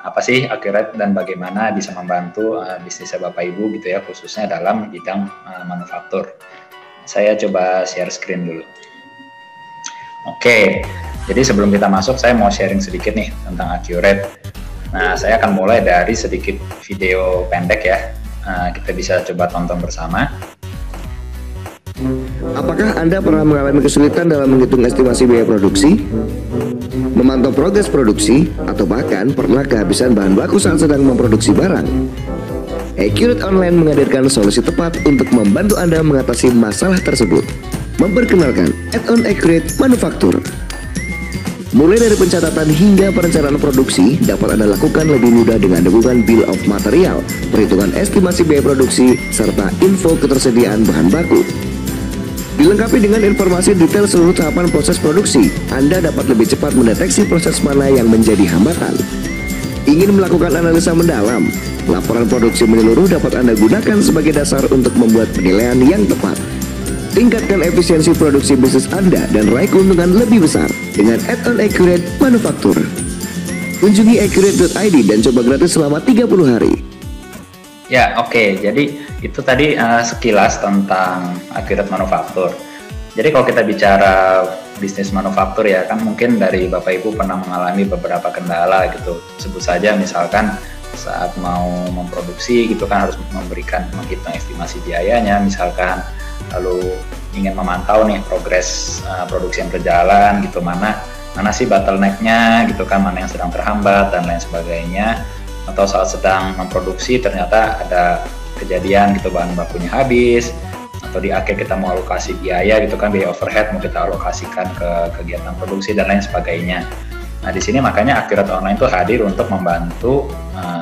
Apa sih Accurate dan bagaimana bisa membantu bisnisnya Bapak Ibu gitu ya, khususnya dalam bidang manufaktur. Saya coba share screen dulu. Oke, jadi sebelum kita masuk, saya mau sharing sedikit nih tentang Accurate. Nah, saya akan mulai dari sedikit video pendek ya. Kita bisa coba tonton bersama. Apakah Anda pernah mengalami kesulitan dalam menghitung estimasi biaya produksi, memantau progres produksi, atau bahkan pernah kehabisan bahan baku saat sedang memproduksi barang? Accurate Online menghadirkan solusi tepat untuk membantu Anda mengatasi masalah tersebut. Memperkenalkan Add-on Accurate Manufaktur. Mulai dari pencatatan hingga perencanaan produksi dapat Anda lakukan lebih mudah dengan dukungan Bill of Material, perhitungan estimasi biaya produksi, serta info ketersediaan bahan baku. Dilengkapi dengan informasi detail seluruh tahapan proses produksi, Anda dapat lebih cepat mendeteksi proses mana yang menjadi hambatan. Ingin melakukan analisa mendalam? Laporan produksi menyeluruh dapat Anda gunakan sebagai dasar untuk membuat penilaian yang tepat. Tingkatkan efisiensi produksi bisnis Anda dan raih keuntungan lebih besar dengan Add-on Accurate Manufaktur. Kunjungi accurate.id dan coba gratis selama 30 hari. Ya, oke. Jadi itu tadi sekilas tentang Accurate Manufaktur. Jadi kalau kita bicara bisnis manufaktur ya, kan mungkin dari Bapak Ibu pernah mengalami beberapa kendala gitu. Sebut saja misalkan saat mau memproduksi gitu kan harus menghitung estimasi biayanya misalkan, lalu ingin memantau nih progres produksi yang berjalan gitu, mana sih bottleneck-nya gitu kan, mana yang sedang terhambat dan lain sebagainya. Atau saat sedang memproduksi ternyata ada kejadian gitu bahan bakunya habis, atau di akhir kita mau alokasi biaya gitu kan, biaya overhead mau kita alokasikan ke kegiatan produksi dan lain sebagainya. Nah di sini makanya Accurate Online itu hadir untuk membantu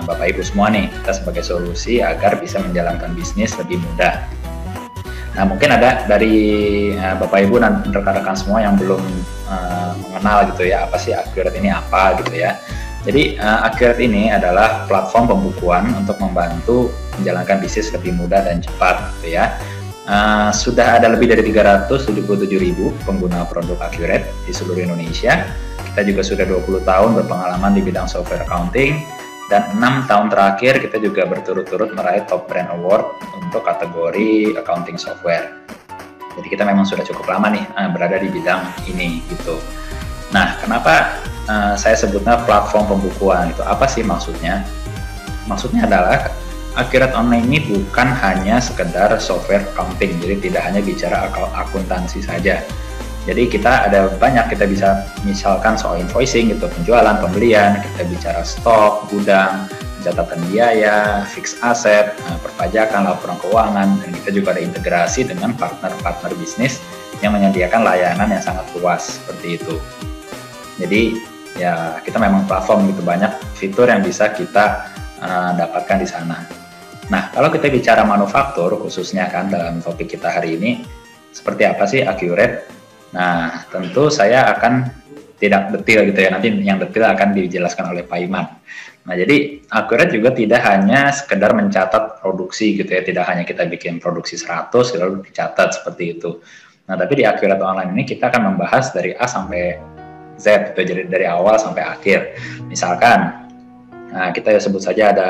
Bapak Ibu semua nih, kita sebagai solusi agar bisa menjalankan bisnis lebih mudah. Nah mungkin ada dari Bapak Ibu dan rekan-rekan semua yang belum mengenal gitu ya, apa sih Accurate ini apa gitu ya. Jadi Accurate ini adalah platform pembukuan untuk membantu menjalankan bisnis lebih mudah dan cepat gitu ya. Sudah ada lebih dari 377.000 pengguna produk Accurate di seluruh Indonesia. Kita juga sudah 20 tahun berpengalaman di bidang software accounting, dan 6 tahun terakhir kita juga berturut-turut meraih Top Brand Award untuk kategori accounting software. Jadi kita memang sudah cukup lama nih berada di bidang ini gitu. Nah, kenapa saya sebutnya platform pembukuan itu? Apa sih maksudnya? Maksudnya adalah Accurate Online ini bukan hanya sekedar software accounting, jadi tidak hanya bicara akuntansi saja. Jadi kita ada banyak, kita bisa misalkan soal invoicing gitu, penjualan, pembelian, kita bicara stok, gudang, catatan biaya, fixed asset, perpajakan, laporan keuangan, dan kita juga ada integrasi dengan partner-partner bisnis yang menyediakan layanan yang sangat luas seperti itu. Jadi ya kita memang platform gitu, banyak fitur yang bisa kita dapatkan di sana. Nah kalau kita bicara manufaktur khususnya kan dalam topik kita hari ini, seperti apa sih Accurate? Nah tentu saya akan tidak detail gitu ya, nanti yang detail akan dijelaskan oleh Pak Iman. Nah jadi Accurate juga tidak hanya sekedar mencatat produksi gitu ya, tidak hanya kita bikin produksi 100 lalu dicatat seperti itu. Nah tapi di Accurate Online ini kita akan membahas dari A sampai Z, jadi dari awal sampai akhir. Misalkan kita sebut saja ada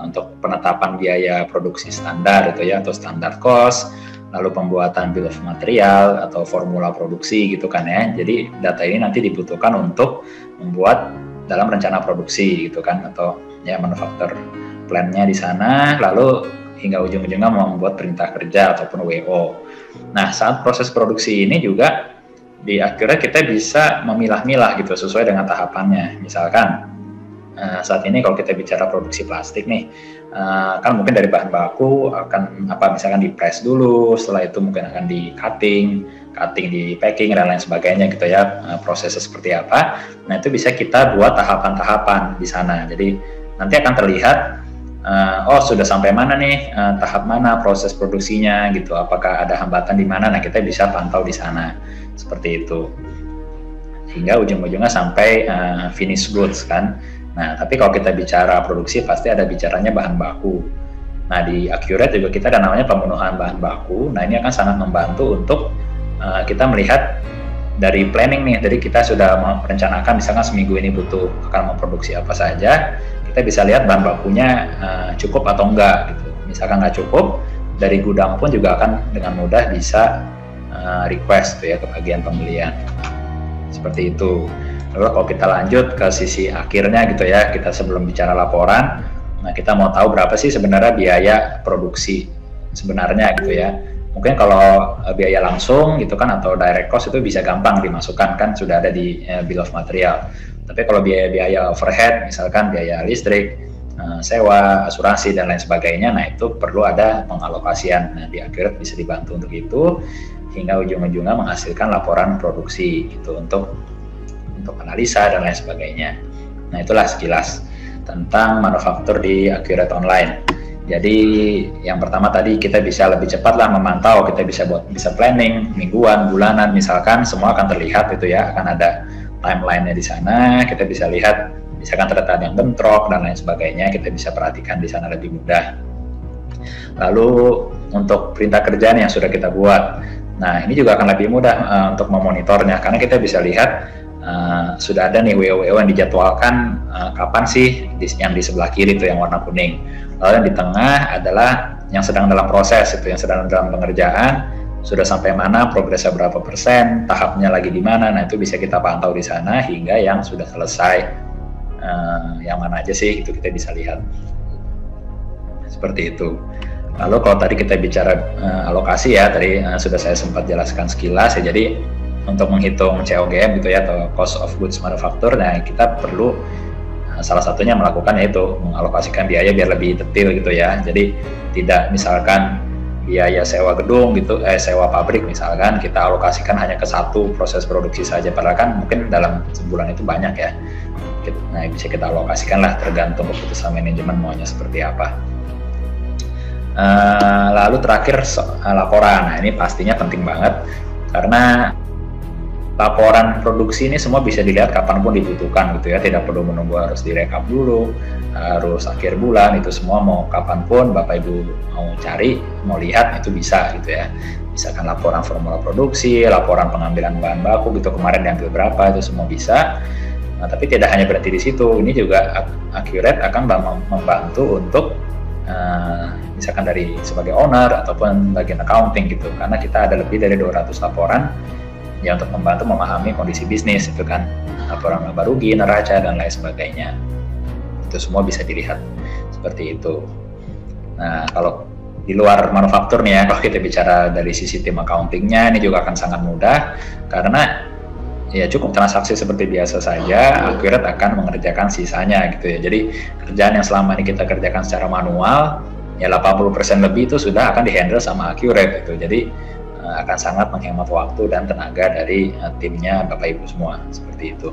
untuk penetapan biaya produksi standar itu ya, atau standar cost, lalu pembuatan bill of material atau formula produksi gitu kan ya. Jadi data ini nanti dibutuhkan untuk membuat dalam rencana produksi gitu kan, atau ya manufaktur plan-nya di sana, lalu hingga ujung-ujungnya membuat perintah kerja ataupun WO. Nah saat proses produksi ini juga di Accurate kita bisa memilah-milah gitu sesuai dengan tahapannya. Misalkan saat ini kalau kita bicara produksi plastik nih, kan mungkin dari bahan baku akan misalkan di press dulu, setelah itu mungkin akan di cutting di packing dan lain sebagainya gitu ya, prosesnya seperti apa. Nah itu bisa kita buat tahapan-tahapan di sana. Jadi nanti akan terlihat sudah sampai mana nih, tahap mana proses produksinya gitu, apakah ada hambatan di mana. Nah kita bisa pantau di sana seperti itu hingga ujung-ujungnya sampai finish goods kan. Nah tapi kalau kita bicara produksi pasti ada bicaranya bahan baku. Nah di Accurate juga kita ada namanya pemenuhan bahan baku. Nah ini akan sangat membantu untuk kita melihat dari planning nih, jadi kita sudah merencanakan misalkan seminggu ini akan memproduksi apa saja, kita bisa lihat bahan bakunya cukup atau enggak gitu. Misalkan nggak cukup, dari gudang pun juga akan dengan mudah bisa request tuh ya ke bagian pembelian. Seperti itu. Lalu kalau kita lanjut ke sisi akhirnya gitu ya, kita sebelum bicara laporan, nah kita mau tahu berapa sih sebenarnya biaya produksi sebenarnya gitu ya. Mungkin kalau biaya langsung gitu kan atau direct cost itu bisa gampang dimasukkan, kan sudah ada di bill of material. Tapi kalau biaya overhead, misalkan biaya listrik, sewa, asuransi dan lain sebagainya, nah itu perlu ada pengalokasian. Nah di Accurate bisa dibantu untuk itu hingga ujung-ujungnya menghasilkan laporan produksi gitu untuk analisa dan lain sebagainya. Nah itulah sekilas tentang manufaktur di Accurate Online. Jadi yang pertama tadi kita bisa lebih cepat lah memantau, kita bisa planning mingguan, bulanan, misalkan semua akan terlihat itu ya, akan ada timeline-nya di sana, kita bisa lihat misalkan ternyata ada yang bentrok dan lain sebagainya, kita bisa perhatikan di sana lebih mudah. Lalu untuk perintah kerjaan yang sudah kita buat, nah ini juga akan lebih mudah untuk memonitornya, karena kita bisa lihat sudah ada nih WO yang dijadwalkan kapan sih yang di sebelah kiri itu yang warna kuning. Lalu yang di tengah adalah yang sedang dalam proses, itu yang sedang dalam pengerjaan, sudah sampai mana, progresnya berapa persen, tahapnya lagi di mana. Nah itu bisa kita pantau di sana hingga yang sudah selesai, yang mana aja sih itu kita bisa lihat. Seperti itu. Lalu kalau tadi kita bicara alokasi ya, tadi sudah saya sempat jelaskan sekilas ya. Jadi untuk menghitung COGM gitu ya, atau cost of goods manufacture, nah kita perlu salah satunya melakukan yaitu mengalokasikan biaya biar lebih detail gitu ya. Jadi tidak misalkan biaya sewa gedung gitu, sewa pabrik misalkan kita alokasikan hanya ke satu proses produksi saja, padahal kan mungkin dalam sebulan itu banyak ya. Nah bisa kita alokasikan lah, tergantung keputusan manajemen maunya seperti apa. Lalu terakhir laporan. Nah ini pastinya penting banget karena laporan produksi ini semua bisa dilihat kapanpun dibutuhkan gitu ya, tidak perlu menunggu harus direkap dulu, harus akhir bulan, itu semua mau kapanpun Bapak Ibu mau cari, mau lihat itu bisa gitu ya. Misalkan laporan formula produksi, laporan pengambilan bahan baku gitu, kemarin diambil berapa, itu semua bisa. Nah, tapi tidak hanya berhenti di situ, ini juga Accurate akan membantu untuk misalkan dari sebagai owner ataupun bagian accounting gitu, karena kita ada lebih dari 200 laporan ya untuk membantu memahami kondisi bisnis itu kan, laporan laba rugi, neraca dan lain sebagainya. Itu semua bisa dilihat seperti itu. Nah, kalau di luar manufaktur nih ya, kalau kita bicara dari sisi tim accountingnya, ini juga akan sangat mudah karena ya cukup transaksi seperti biasa saja, Accurate akan mengerjakan sisanya gitu ya. Jadi kerjaan yang selama ini kita kerjakan secara manual, ya 80% lebih itu sudah akan dihandle sama Accurate gitu. Jadi akan sangat menghemat waktu dan tenaga dari timnya Bapak Ibu semua, seperti itu.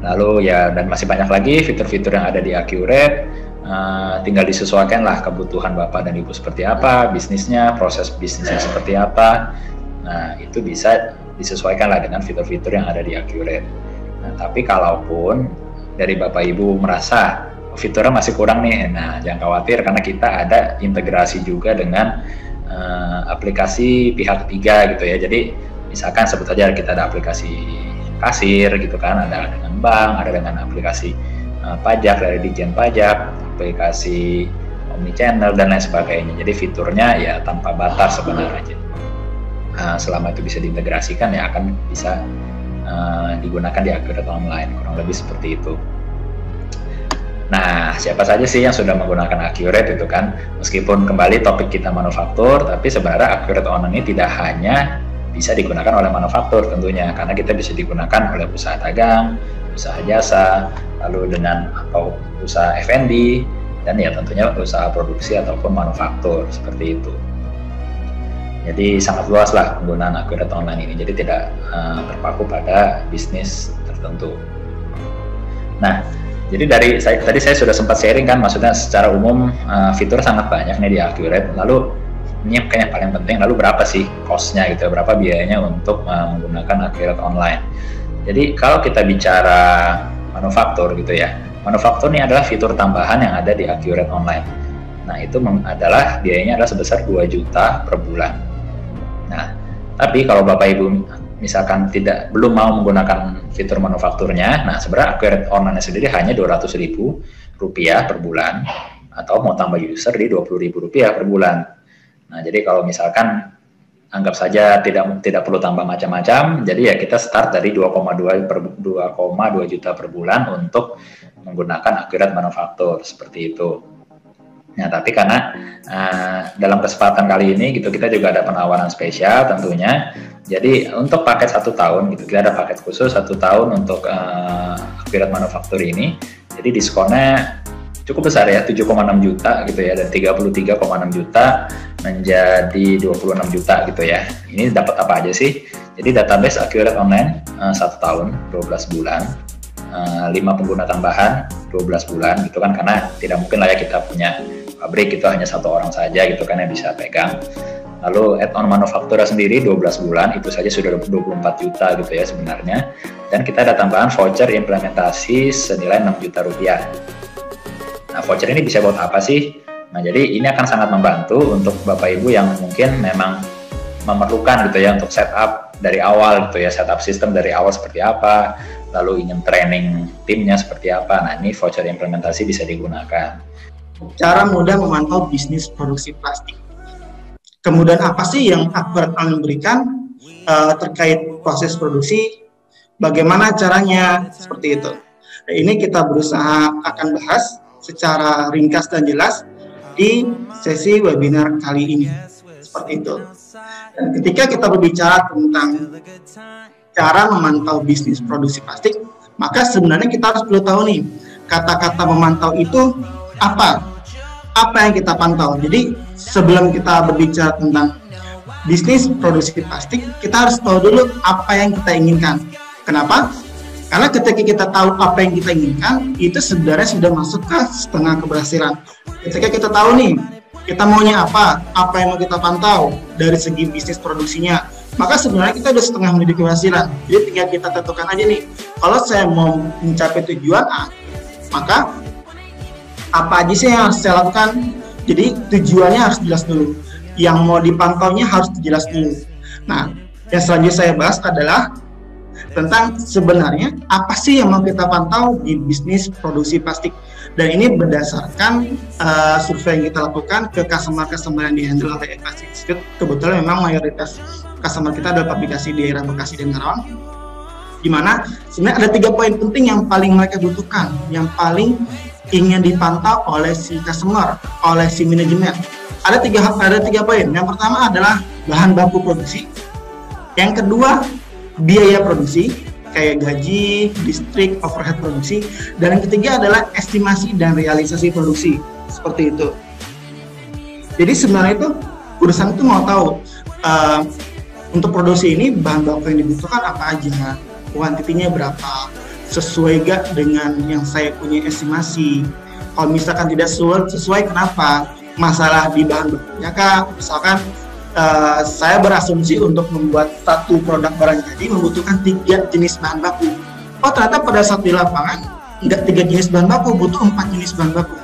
Lalu ya, dan masih banyak lagi fitur-fitur yang ada di Accurate, tinggal disesuaikan lah kebutuhan Bapak dan Ibu seperti apa, bisnisnya, proses bisnisnya seperti apa. Nah itu bisa disesuaikan lah dengan fitur-fitur yang ada di Accurate. Nah tapi kalaupun dari Bapak Ibu merasa fiturnya masih kurang nih, nah jangan khawatir karena kita ada integrasi juga dengan aplikasi pihak ketiga gitu ya. Jadi misalkan sebut saja kita ada aplikasi kasir gitu kan, ada dengan bank, ada dengan aplikasi pajak dari Ditjen Pajak, aplikasi omnichannel dan lain sebagainya. Jadi fiturnya ya tanpa batas sebenarnya. Selama itu bisa diintegrasikan ya akan bisa digunakan di Accurate Online, kurang lebih seperti itu. Nah, siapa saja sih yang sudah menggunakan Accurate itu kan? Meskipun kembali topik kita manufaktur, tapi sebenarnya Accurate Online ini tidak hanya bisa digunakan oleh manufaktur tentunya, karena kita bisa digunakan oleh usaha dagang, usaha jasa, lalu dengan atau usaha F&B, dan ya tentunya usaha produksi ataupun manufaktur, seperti itu. Jadi sangat luas lah penggunaan Accurate Online ini, jadi tidak terpaku pada bisnis tertentu. Nah, jadi tadi saya sudah sempat sharing kan, maksudnya secara umum fitur sangat banyak nih di Accurate. Lalu ini yang paling penting, lalu berapa sih cost-nya gitu, berapa biayanya untuk menggunakan Accurate Online. Jadi kalau kita bicara manufaktur gitu ya, manufaktur ini adalah fitur tambahan yang ada di Accurate Online. Nah itu adalah biayanya adalah sebesar 2 juta per bulan. Nah tapi kalau Bapak Ibu misalkan belum mau menggunakan fitur manufakturnya, nah sebenarnya Accurate Online sendiri hanya Rp200.000 per bulan, atau mau tambah user di Rp20.000 per bulan. Nah, jadi kalau misalkan anggap saja tidak perlu tambah macam-macam, jadi ya kita start dari 2,2 juta per bulan untuk menggunakan Accurate Manufaktur, seperti itu. Nah, tapi karena dalam kesempatan kali ini gitu, kita juga ada penawaran spesial tentunya. Jadi untuk paket 1 tahun gitu, kita ada paket khusus 1 tahun untuk Accurate Manufaktur ini. Jadi diskonnya cukup besar ya, 7,6 juta gitu ya, dari 33,6 juta menjadi 26 juta gitu ya. Ini dapat apa aja sih? Jadi database Accurate Online 1 tahun, 12 bulan, 5 pengguna tambahan 12 bulan gitu kan, karena tidak mungkin lah ya kita punya pabrik itu hanya 1 orang saja gitu kan yang bisa pegang. Lalu add-on manufaktura sendiri 12 bulan, itu saja sudah 24 juta gitu ya sebenarnya. Dan kita ada tambahan voucher implementasi senilai 6 juta rupiah. Nah, voucher ini bisa buat apa sih? Nah, jadi ini akan sangat membantu untuk Bapak Ibu yang mungkin memang memerlukan gitu ya untuk setup dari awal gitu ya, setup sistem dari awal seperti apa, lalu ingin training timnya seperti apa. Nah, ini voucher implementasi bisa digunakan. Cara mudah memantau bisnis produksi plastik. Kemudian apa sih yang Accurate Online berikan terkait proses produksi? Bagaimana caranya? Seperti itu. Nah, ini kita berusaha akan bahas secara ringkas dan jelas di sesi webinar kali ini, seperti itu. Dan ketika kita berbicara tentang cara memantau bisnis produksi plastik, maka sebenarnya kita harus perlu tahu nih, kata-kata memantau itu apa yang kita pantau. Jadi sebelum kita berbicara tentang bisnis produksi plastik, kita harus tahu dulu apa yang kita inginkan. Kenapa? Karena ketika kita tahu apa yang kita inginkan, itu sebenarnya sudah masuk ke setengah keberhasilan. Ketika kita tahu nih, kita maunya apa yang mau kita pantau dari segi bisnis produksinya, maka sebenarnya kita sudah setengah menuju keberhasilan. Jadi tinggal kita tentukan aja nih, kalau saya mau mencapai tujuan A, maka apa aja sih yang harus saya lakukan? Jadi tujuannya harus jelas dulu, yang mau dipantaunya harus jelas dulu. Nah, yang selanjutnya saya bahas adalah tentang sebenarnya apa sih yang mau kita pantau di bisnis produksi plastik. Dan ini berdasarkan survei yang kita lakukan ke customer yang dihandle oleh Plastic Institute. Kebetulan memang mayoritas customer kita adalah publikasi di daerah Bekasi dan Karawang, di mana sebenarnya ada 3 poin penting yang paling mereka butuhkan, yang paling ingin dipantau oleh si customer, oleh si manajemen. Ada tiga poin. Yang pertama adalah bahan baku produksi. Yang kedua, biaya produksi, kayak gaji, listrik, overhead produksi. Dan yang ketiga adalah estimasi dan realisasi produksi, seperti itu. Jadi sebenarnya itu perusahaan itu mau tahu untuk produksi ini bahan baku yang dibutuhkan apa aja, kuantitinya berapa, sesuai gak dengan yang saya punya estimasi. Kalau misalkan tidak sesuai, kenapa? Masalah di bahan bakunya kah? Misalkan saya berasumsi untuk membuat satu produk barang jadi membutuhkan 3 jenis bahan baku. Oh, ternyata pada saat di lapangan nggak 3 jenis bahan baku, butuh 4 jenis bahan baku.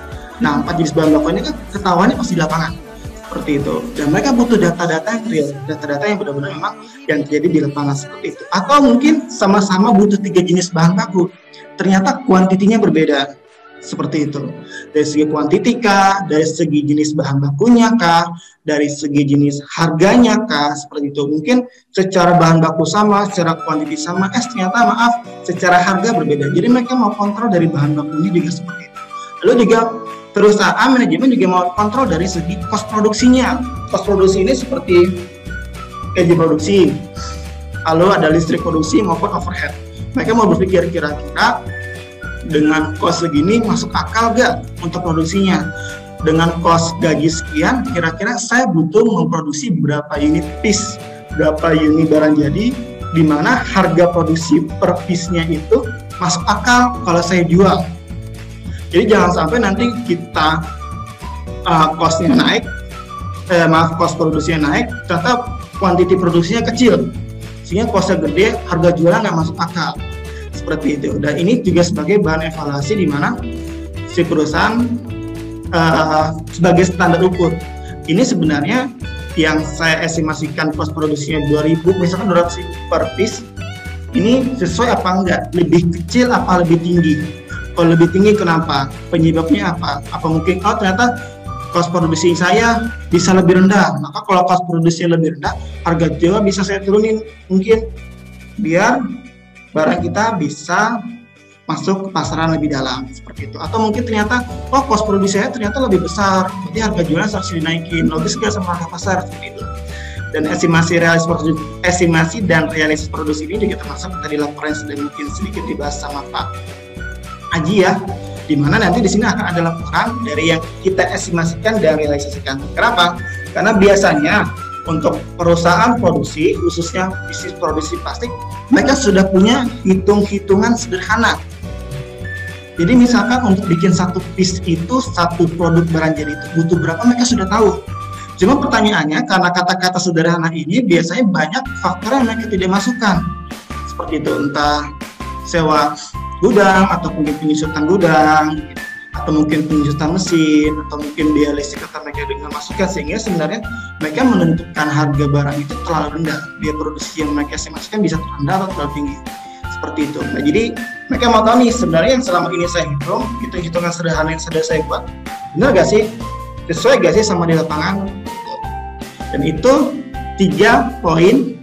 Nah, 4 jenis bahan baku ini kan ketahuannya pas di lapangan, seperti itu. Dan mereka butuh data-data yang real, data-data yang benar-benar memang yang terjadi di lapangan, seperti itu. Atau mungkin sama-sama butuh 3 jenis bahan baku, ternyata kuantitinya berbeda, seperti itu. Dari segi kuantiti kah, dari segi jenis bahan bakunya kah, dari segi jenis harganya kah, seperti itu. Mungkin secara bahan baku sama, secara kuantiti sama, ternyata maaf, secara harga berbeda. Jadi mereka mau kontrol dari bahan bakunya juga seperti itu. Lalu juga perusahaan manajemen juga mau kontrol dari segi cost produksinya. Cost produksi ini seperti gaji produksi, lalu ada listrik produksi maupun overhead. Mereka mau berpikir kira-kira dengan cost segini masuk akal gak untuk produksinya? Dengan cost gaji sekian, kira-kira saya butuh memproduksi berapa unit piece, berapa unit barang jadi, di mana harga produksi per piece-nya itu masuk akal kalau saya jual. Jadi jangan sampai nanti kita cost-nya naik, cost produksinya naik, ternyata kuantiti produksinya kecil, sehingga cost-nya gede, harga jualnya nggak masuk akal. Seperti itu. Dan ini juga sebagai bahan evaluasi di mana si perusahaan sebagai standar ukur. Ini sebenarnya yang saya estimasikan cost produksinya 2000, misalkan 200 per piece, ini sesuai apa enggak? Lebih kecil apa lebih tinggi? Kalau lebih tinggi kenapa? Penyebabnya apa? Apa mungkin ternyata cost produksi saya bisa lebih rendah, maka kalau cost produksi lebih rendah, harga jual bisa saya turunin mungkin biar barang kita bisa masuk ke pasaran lebih dalam seperti itu. Atau mungkin ternyata cost produksi saya ternyata lebih besar, jadi harga jualnya harus dinaikin, logis nggak sama harga pasar seperti itu. Dan estimasi dan realisasi produksi ini juga termasuk tadi laporan yang sudah mungkin sedikit dibahas sama Pak Aji ya, di mana nanti di sini akan ada laporan dari yang kita estimasikan dan realisasikan. Kenapa? Karena biasanya untuk perusahaan produksi, khususnya bisnis produksi plastik, mereka sudah punya hitung-hitungan sederhana. Jadi misalkan untuk bikin satu piece itu, satu produk barang jadi itu butuh berapa, mereka sudah tahu. Cuma pertanyaannya, karena kata-kata sederhana ini biasanya banyak faktor yang mereka tidak masukkan. Seperti itu, entah sewa gudang, atau mungkin penyusutan gudang, atau mungkin penyusutan mesin, atau mungkin biaya listrik atau mereka dengan masukkan, sehingga sebenarnya mereka menentukan harga barang itu terlalu rendah, biaya produksi yang mereka estimasikan bisa rendah atau terlalu tinggi, seperti itu. Nah, jadi mereka mau tahu nih sebenarnya yang selama ini saya hitungan sederhana yang sudah saya buat, benar gak sih, sesuai gak sih sama di lapangan? Dan itu 3 poin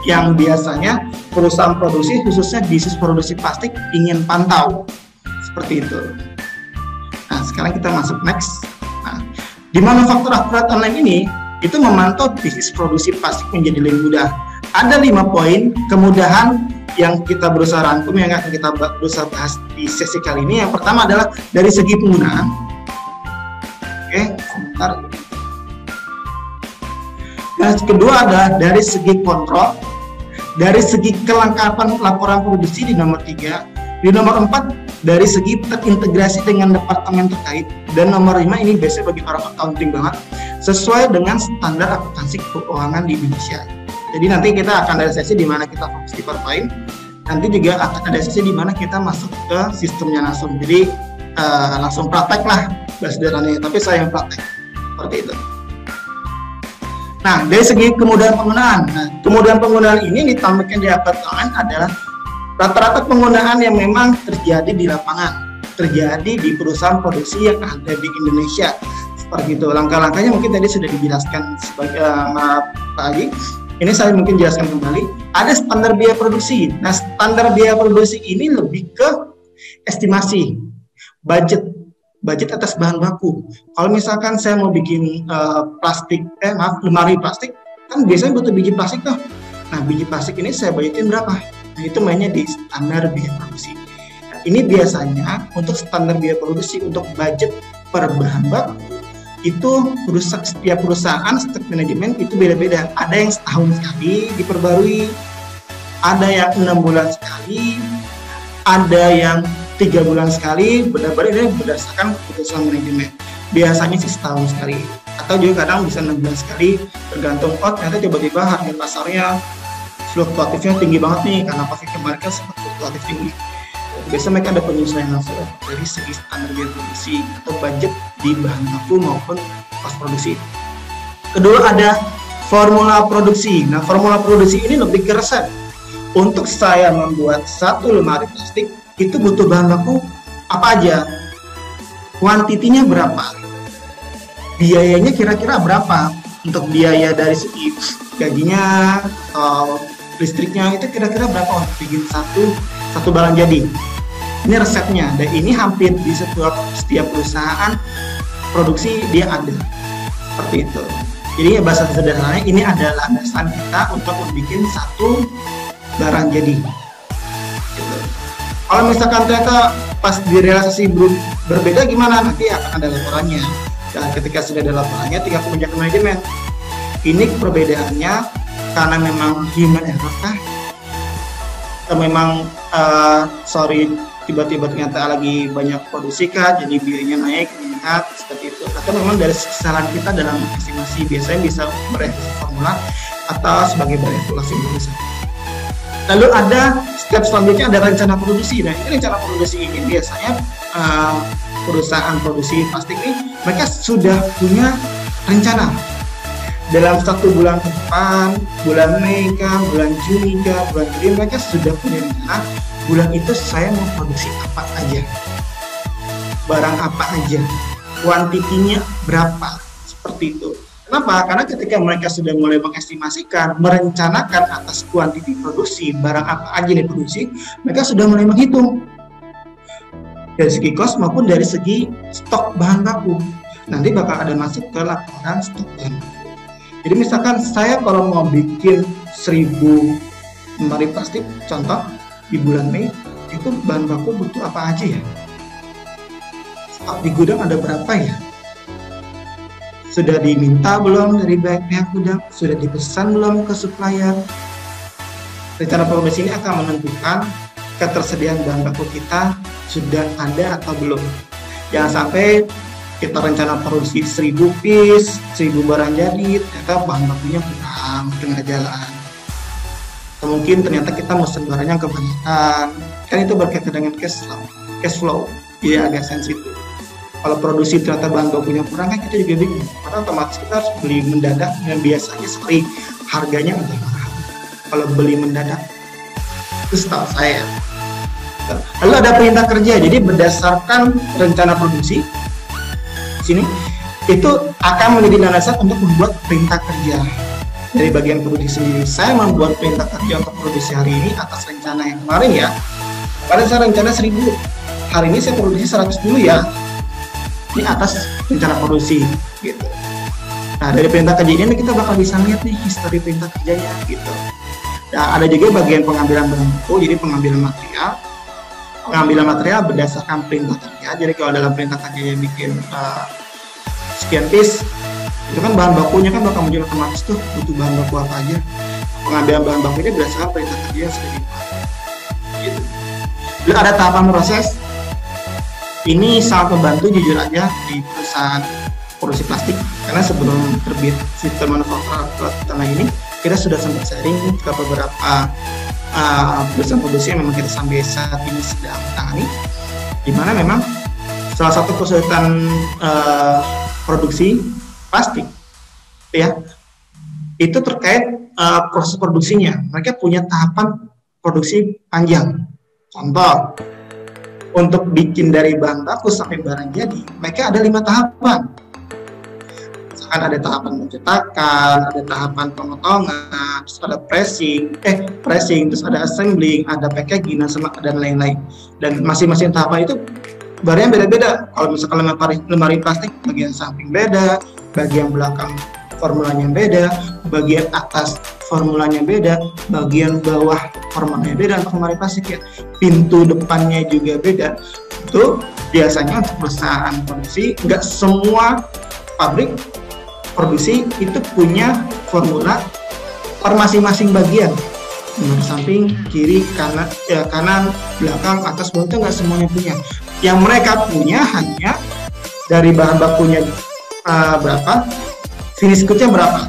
yang biasanya perusahaan produksi, khususnya bisnis produksi plastik, ingin pantau, seperti itu. Nah, sekarang kita masuk next. Nah, di manufaktur akurat online ini, itu memantau bisnis produksi plastik menjadi lebih mudah. Ada 5 poin kemudahan yang kita berusaha rangkum, yang akan kita berusaha bahas di sesi kali ini. Yang pertama adalah dari segi penggunaan. Oke, sebentar. Dan kedua adalah dari segi kontrol, dari segi kelengkapan laporan produksi di nomor 3, di nomor 4 dari segi terintegrasi dengan departemen terkait, dan nomor 5 ini biasanya bagi orang accounting banget, sesuai dengan standar akuntansi keuangan di Indonesia. Jadi nanti kita akan ada sesi di mana kita fokus di PowerPoint, nanti juga akan ada sesi di mana kita masuk ke sistemnya langsung. Jadi langsung praktek lah bahasa sederhananya, tapi saya yang praktek seperti itu. Nah, dari segi kemudahan penggunaan, kemudahan penggunaan ini ditampilkan di akurat online adalah rata-rata penggunaan yang memang terjadi di lapangan, terjadi di perusahaan produksi yang ada di Indonesia, seperti itu. Langkah-langkahnya mungkin tadi sudah dijelaskan sebagai Pak Haji. Ini saya mungkin jelaskan kembali. Ada standar biaya produksi. Nah, standar biaya produksi ini lebih ke estimasi, budget atas bahan baku. Kalau misalkan saya mau bikin lemari plastik, kan biasanya butuh biji plastik tuh. Nah, biji plastik ini saya budgetin berapa? Nah, itu mainnya di standar biaya produksi. Nah, ini biasanya untuk standar biaya produksi untuk budget per bahan baku itu setiap perusahaan, setiap manajemen itu beda-beda. Ada yang setahun sekali diperbarui, ada yang 6 bulan sekali, ada yang 3 bulan sekali, benar-benar ini berdasarkan keputusan manajemen. Biasanya sih setahun sekali, atau juga kadang bisa 6 bulan sekali, tergantung ternyata tiba-tiba harga pasarnya fluktuatifnya tinggi banget nih, karena pasti kemarin kan sempat fluktuatif tinggi. Biasanya mereka ada penyesuaian langsung dari segi standar biaya produksi atau budget di bahan baku maupun cost produksi. Kedua ada formula produksi. Nah, formula produksi ini lebih ke resep. Untuk saya membuat satu lemari plastik, itu butuh bahan baku apa aja, kuantitinya berapa, biayanya kira-kira berapa, untuk biaya dari segi gajinya atau listriknya itu kira-kira berapa untuk bikin satu barang jadi. Ini resepnya, dan ini hampir di setiap perusahaan produksi dia ada seperti itu. Jadi bahasa sederhananya ini adalah landasan kita untuk membuat satu barang jadi. Kalau misalkan ternyata pas direalisasi berbeda gimana, nanti akan ada laporannya. Dan ketika sudah ada laporannya, tinggal kebijakan manajemen. Ini perbedaannya karena memang human error kah? Atau memang tiba-tiba ternyata lagi banyak produksi kah, jadi biayanya naik, meningkat, seperti itu. Atau memang dari kesalahan kita dalam estimasi, biasanya bisa berefleksi formula atau sebagai berefleksi produksi. Lalu ada step selanjutnya, ada rencana produksi. Nah, ini rencana produksi ini biasanya perusahaan produksi plastik ini mereka sudah punya rencana. dalam 1 bulan ke depan, bulan Mei kah, bulan Juni kah, bulan Juli, mereka sudah punya rencana bulan itu saya mau produksi apa aja, barang apa aja, kuantitinya berapa, seperti itu. Kenapa? Karena ketika mereka sudah mulai mengestimasikan, merencanakan atas kuantiti produksi, barang apa aja yang diproduksi, mereka sudah mulai menghitung dari segi cost maupun dari segi stok bahan baku. Nanti bakal ada masuk ke laporan stok bahan baku. Jadi misalkan saya kalau mau bikin 1000 lemari plastik, contoh di bulan Mei, itu bahan baku butuh apa aja ya? Stok di gudang ada berapa ya? Sudah diminta belum dari pihak gudang? Sudah dipesan belum ke supplier? Rencana produksi ini akan menentukan ketersediaan bahan baku kita sudah ada atau belum. Jangan sampai kita rencana produksi 1000 piece, 1000 barang jadi, ternyata bahan bakunya kurang tengah jalan. Atau mungkin ternyata kita mesen barangnya kebanyakan. Kan itu berkaitan dengan cash flow. Jadi agak sensitif. Kalau produksi ternyata bahan bakunya kurang, kan kita juga bingung. Karena otomatis kita harus beli mendadak, dan biasanya sekali harganya agak mahal. Kalau beli mendadak, itu setahu saya. Lalu ada perintah kerja. Jadi berdasarkan rencana produksi, sini itu akan menjadi landasan untuk membuat perintah kerja dari bagian produksi sendiri. Saya membuat perintah kerja untuk produksi hari ini atas rencana yang kemarin ya. Pada saya rencana 1000, hari ini saya produksi 100 dulu ya. Ini atas rencana produksi gitu. Nah, dari perintah kerja ini kita bakal bisa lihat nih histori perintah kerjanya gitu. Nah, ada juga bagian pengambilan bahan baku, jadi pengambilan material berdasarkan perintah kerja. Jadi kalau dalam perintah kerjanya bikin sekian piece, itu kan bahan bakunya kan bakal muncul otomatis tuh butuh bahan baku apa aja. Pengambilan bahan bakunya berdasarkan perintah kerja yang sudah dibuat. Gitu. Lalu ada tahapan proses. Ini sangat membantu jujur aja di perusahaan produksi plastik, karena sebelum terbit sistem manufaktur tanah ini, kita sudah sempat sharing ke beberapa perusahaan produksi yang memang kita sampai saat ini sedang tangani, di mana memang salah satu kesulitan produksi plastik ya itu terkait proses produksinya. Mereka punya tahapan produksi panjang. Contoh, untuk bikin dari bahan baku sampai barang jadi, mereka ada 5 tahapan. Misalkan ada tahapan pencetakan, ada tahapan pemotongan, terus ada pressing, terus ada assembling, ada packaging, dan lain-lain. Dan masing-masing tahapan itu barangnya beda-beda. Kalau misalkan lemari plastik, bagian samping beda, bagian belakang formulanya beda, bagian atas formulanya beda, bagian bawah formulanya beda untuk lemari plastik ya. Pintu depannya juga beda. Itu biasanya untuk perusahaan produksi, nggak semua pabrik produksi itu punya formula per masing-masing bagian. Samping, kiri, kanan, belakang, atas, bawah, itu nggak semuanya punya. Yang mereka punya hanya dari bahan bakunya berapa, finish good-nya berapa,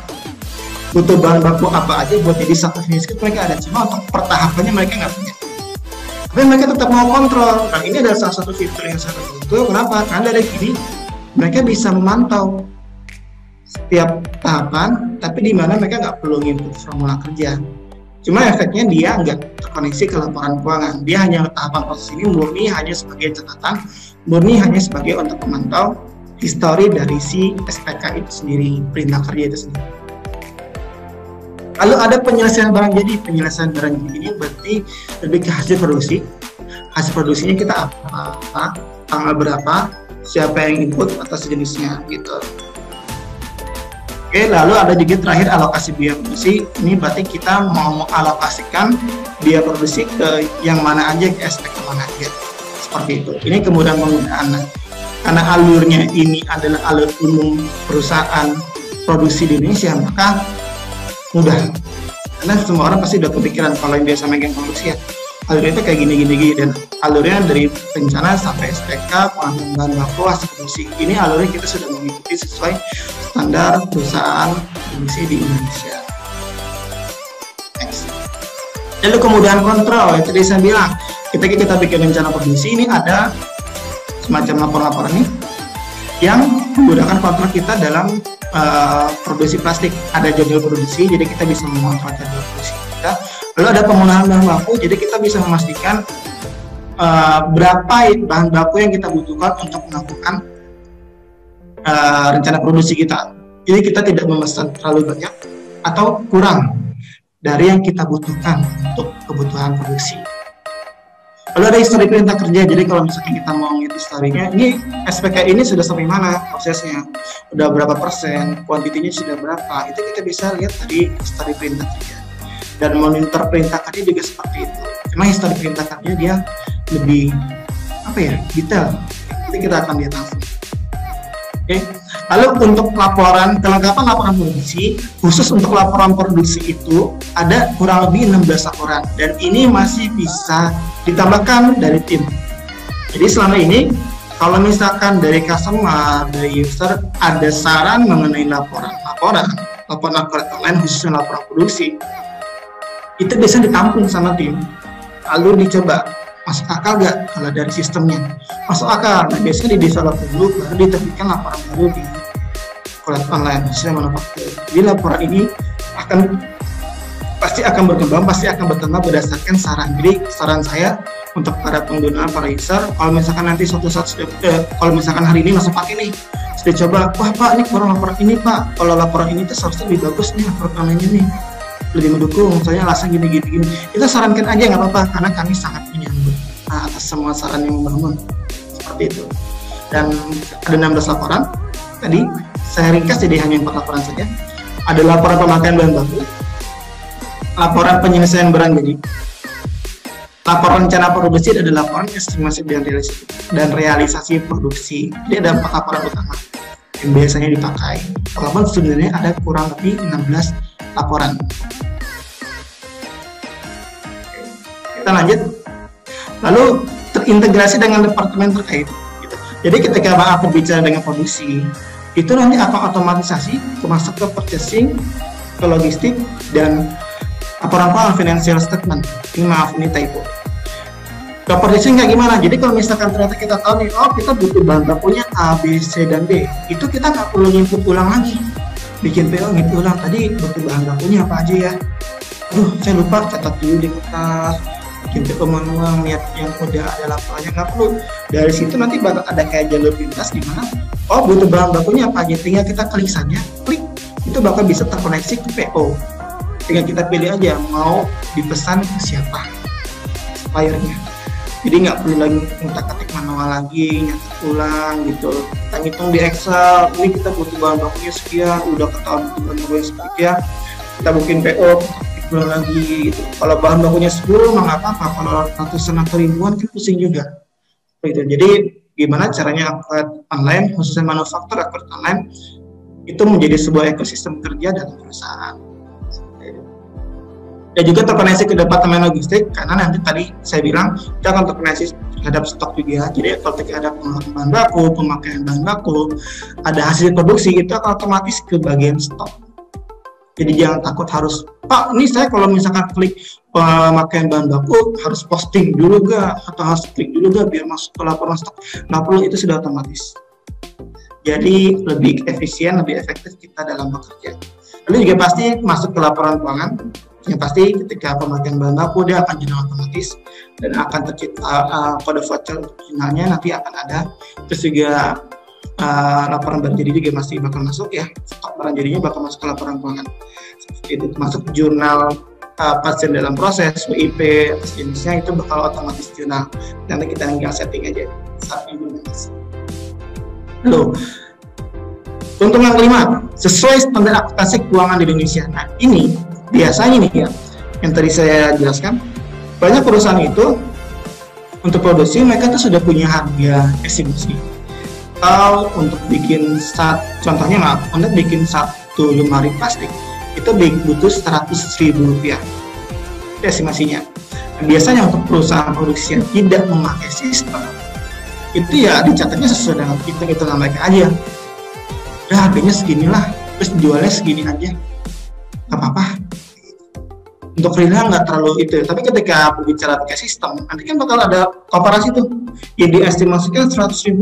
butuh bahan baku apa aja buat jadi satu finish good, mereka ada. Cuma untuk pertahapannya mereka nggak punya. Tapi mereka tetap mau kontrol. Nah, ini adalah salah satu fitur yang sangat butuh. Kenapa? Karena dari sini mereka bisa memantau setiap tahapan, tapi di mana mereka nggak perlu input formula kerja. Cuma efeknya dia nggak terkoneksi ke laporan keuangan. Dia hanya tahapan proses ini murni hanya sebagai catatan, murni hanya sebagai untuk memantau histori dari si SPK itu sendiri, perintah kerja itu sendiri. Lalu ada penyelesaian barang jadi. Penyelesaian barang jadi ini berarti lebih ke hasil produksi. Hasil produksinya kita apa, tanggal berapa, siapa yang input atau sejenisnya gitu. Oke, lalu ada juga terakhir alokasi biaya produksi. Ini berarti kita mau mengalokasikan biaya produksi ke yang mana aja, ke SPK mana aja. Seperti itu. Ini kemudahan penggunaan. Karena alurnya ini adalah alur umum perusahaan produksi di Indonesia, maka mudah. Karena semua orang pasti udah kepikiran kalau yang biasa megang produksi ya, alurnya itu kayak gini, dan alurnya dari rencana sampai SPK, pengambilan bahan baku, hasil produksi. Ini alurnya kita sudah mengikuti sesuai standar perusahaan produksi di Indonesia. Next. Lalu kemudahan kontrol, yang tadi saya bilang, ketika kita bikin rencana produksi ini ada semacam laporan-laporan nih. yang menggunakan kontrol kita dalam produksi plastik. Ada jadwal produksi, jadi kita bisa mengontrol jadwal produksi kita. Lalu ada penggunaan bahan baku, jadi kita bisa memastikan berapa bahan baku yang kita butuhkan untuk melakukan rencana produksi kita. Jadi kita tidak memesan terlalu banyak atau kurang dari yang kita butuhkan untuk kebutuhan produksi. Lalu ada histori perintah kerja, jadi kalau misalkan kita mau ngitung historinya, ini SPK ini sudah sampai mana prosesnya, udah berapa persen, kuantitinya sudah berapa, itu kita bisa lihat dari histori perintah kerja. Dan monitor perintah kerja juga seperti itu. Cuma histori perintah kerja dia lebih detail. Nanti kita akan lihat langsung. Oke. Lalu untuk laporan, kelengkapan laporan produksi, khusus untuk laporan produksi itu ada kurang lebih 16 laporan, dan ini masih bisa ditambahkan dari tim. Jadi selama ini kalau misalkan dari customer, dari user ada saran mengenai laporan online khususnya laporan produksi, itu bisa ditampung sama tim, lalu dicoba masuk akal nggak kalau dari sistemnya. Masuk akal, nah biasanya didevelop dulu baru diterbitkan laporan baru di kulit online khususnya manufaktur. Jadi laporan ini pasti akan berkembang, pasti akan bertambah berdasarkan saran. Jadi saran saya untuk para pengguna, para user, kalau misalkan nanti suatu saat kalau misalkan hari ini langsung pakai nih, sudah coba, wah Pak ini kurang laporan ini Pak, kalau laporan ini tuh seharusnya lebih bagus nih laporan online nih, lebih mendukung, misalnya alasan gini, kita sarankan aja nggak apa-apa, karena kami sangat menyambut atas semua saran yang membangun seperti itu. Dan ada 16 laporan tadi, saya ringkas jadi hanya 4 laporan saja. Ada laporan pemakaian bahan baku, laporan penyelesaian barang jadi, laporan rencana produksi, ada laporan estimasi dan realisasi produksi. Jadi ada 4 laporan utama yang biasanya dipakai. Walaupun sebenarnya ada kurang lebih 16 laporan. Kita lanjut. Lalu terintegrasi dengan departemen terkait. Gitu. Jadi ketika Pak berbicara dengan produksi, itu nanti akan otomatisasi masuk ke purchasing, ke logistik, dan laporan keuangan financial statement. Ini typo. Ke purchasing kayak gimana? Jadi kalau misalkan ternyata kita tahu nih, kita butuh bahan bakunya A, B, C, dan D, itu kita nggak perlu input ulang lagi. Bikin PO ngitung ulang, tadi butuh bahan bakunya apa aja ya? Saya lupa, catat dulu di kertas. Bikin PO manual, lihat yang udah ada laporannya, nggak perlu. Dari situ nanti bakal ada kayak jalur pintas di mana butuh bahan bakunya apa aja, tinggal kita klik saja, itu bakal bisa terkoneksi ke PO. Tinggal kita pilih aja mau dipesan ke siapa suppliernya. Jadi nggak perlu lagi ngutak-atik manual lagi, nyatet ulang gitu. Kita ngitung di Excel, ini kita butuh bahan bakunya sekian, udah ketahuan butuh bahan bakunya sekian, kita bikin PO, ulang lagi gitu. Kalau bahan bakunya 10 nggak apa-apa, kalau ratusan atau ribuan kan pusing juga. Gitu. Jadi gimana caranya akun online, khususnya manufaktur akun online itu menjadi sebuah ekosistem kerja dalam perusahaan. Dan juga terkoneksi ke departemen logistik, karena nanti tadi saya bilang kita akan terkoneksi terhadap stok juga. Jadi kalau ada pengeluaran bahan baku, pemakaian bahan baku, ada hasil produksi, itu akan otomatis ke bagian stok. Jadi jangan takut harus, Pak ini saya kalau misalkan klik pemakaian bahan baku harus posting dulu gak, atau harus klik dulu gak biar masuk ke laporan stok. Nggak perlu, itu sudah otomatis. Jadi lebih efisien, lebih efektif kita dalam bekerja. Lalu juga pasti masuk ke laporan keuangan. Yang pasti ketika pemakaian bahan baku dia akan jadi otomatis dan akan tercipta kode voucher finalnya nanti akan ada. Terus juga laporan barang jadi juga masih bakal masuk ya, stok barang jadinya bakal masuk ke laporan keuangan. Seperti itu, masuk jurnal pasien dalam proses WIP jenisnya itu bakal otomatis jurnal. Nanti kita tinggal setting aja saat implementasi. Lalu untuk yang kelima, sesuai standar akuntansi keuangan di Indonesia. Nah ini biasanya nih ya, yang tadi saya jelaskan, banyak perusahaan itu untuk produksi mereka tuh sudah punya harga estimasi. Kalau untuk bikin contohnya untuk bikin satu lemari plastik itu butuh 100.000 rupiah estimasinya. Dan biasanya untuk perusahaan produksi yang tidak memakai sistem itu ya dicatatnya sesuai dengan hitung-hitungan mereka aja. Udah harganya seginilah, terus jualnya segini aja, nggak apa-apa. Untuk real nggak terlalu itu, tapi ketika berbicara pakai sistem, nanti kan bakal ada komparasi tuh, yang diestimasikan 100.000,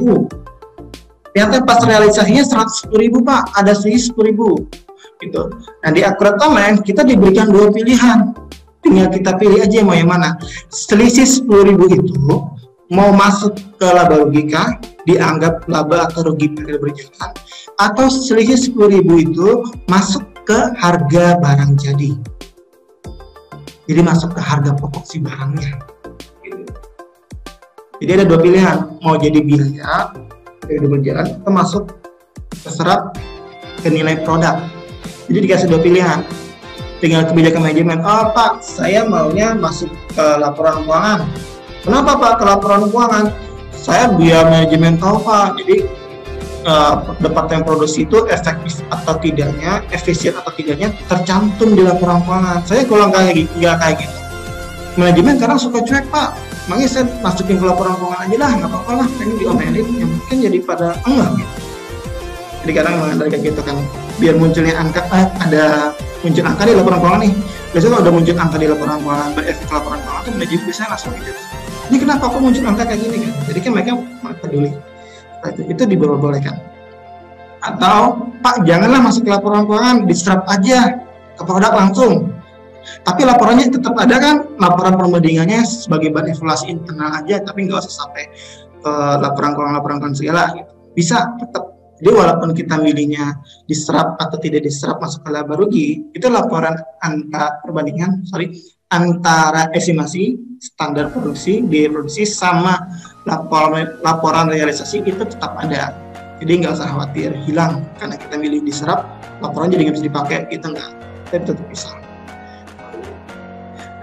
ternyata pas realisasinya 110.000 Pak, ada selisih 10.000 gitu. Nah di Akurat Online kita diberikan 2 pilihan, tinggal kita pilih aja mau yang mana. Selisih 10.000 itu mau masuk ke laba rugi kah, dianggap laba atau rugi pada berjalan, atau selisih 10.000 itu masuk ke harga barang jadi. Jadi masuk ke harga pokok si barangnya. Jadi ada 2 pilihan, mau jadi biaya dari berjalan atau masuk terserap ke nilai produk. Jadi dikasih 2 pilihan, tinggal kebijakan manajemen. Oh Pak, saya maunya masuk ke laporan keuangan. Kenapa Pak ke laporan keuangan? Saya biar manajemen tahu Pak, jadi departemen produksi itu efektif atau tidaknya, efisien atau tidaknya tercantum di laporan keuangan. Saya kalau nggak kayak gitu, manajemen kadang suka cuek Pak, makanya saya masukin ke laporan keuangan aja lah, nggak apa-apa lah, ini diomelin, yang mungkin jadi pada enggak gitu. Jadi kadang memang dari kayak gitu kan, biar munculnya angka, ada muncul angka di laporan keuangan nih. Biasanya kalau udah muncul angka di laporan keuangan, berefek laporan keuangan tuh manajemen biasanya langsung gitu. Ini kenapa kok muncul angka kayak gini kan? Jadi kan mereka peduli. Itu dibolehkan. Atau Pak janganlah masuk ke laporan keuangan, diserap aja ke produk langsung. Tapi laporannya tetap ada kan, laporan perbandingannya sebagai bahan evaluasi internal aja, tapi nggak usah sampai ke laporan keuangan segala gitu. Bisa tetap. Jadi walaupun kita milihnya diserap atau tidak diserap masuk ke laba rugi, itu laporan antara estimasi standar produksi, biaya produksi sama laporan realisasi itu tetap ada. Jadi nggak usah khawatir hilang karena kita milih diserap, laporan jadi nggak bisa dipakai, itu nggak, tapi tetap bisa.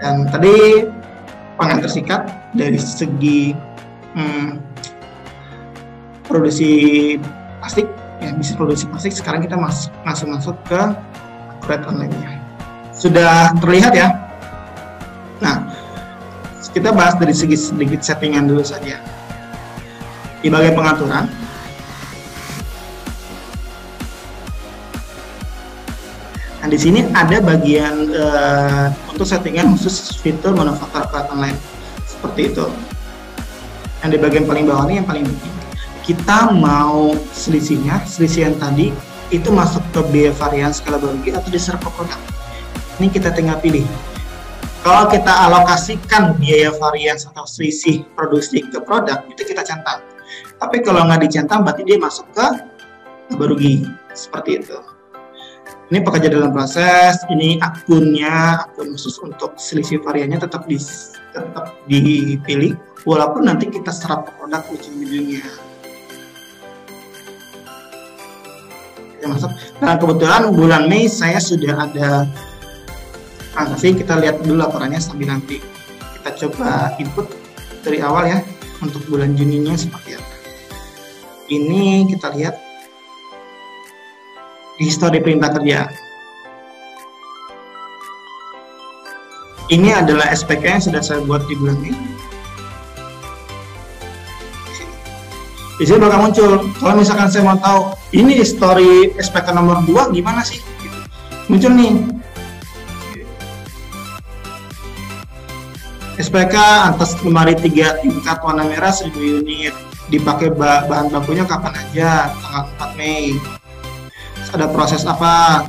Dan tadi pangan tersingkat dari segi produksi plastik, ya bisnis produksi plastik. Sekarang kita langsung masuk ke Akurat Online-nya. Sudah terlihat ya? Nah, kita bahas dari segi sedikit settingan dulu saja. Di bagian pengaturan, nah di sini ada bagian untuk settingan khusus fitur manufaktur Akurat Online seperti itu. Yang di bagian paling bawah ini yang paling penting. Kita mau selisih yang tadi itu masuk ke biaya varian skala rugi atau diserap ke produk. Ini kita tinggal pilih. Kalau kita alokasikan biaya varian atau selisih produksi ke produk, itu kita centang. Tapi kalau nggak dicentang, berarti dia masuk ke laba rugi. Seperti itu. Ini pekerja dalam proses, ini akun khusus untuk selisih variannya tetap dipilih, walaupun nanti kita serap ke produk ujung-ujungnya. Masuk. Nah kebetulan bulan Mei saya sudah ada transaksi, kita lihat dulu laporannya sambil nanti kita coba input dari awal ya untuk bulan Juninya seperti apa. Ini kita lihat di histori perintah kerja. Ini adalah SPK yang sudah saya buat di bulan Mei. Di sini bakal muncul, kalau misalkan saya mau tahu ini histori SPK nomor 2 gimana sih? Muncul nih SPK atas lemari 3 tingkat warna merah 1000 unit, dipakai bahan bakunya kapan aja, tanggal 4 Mei. Terus ada proses apa?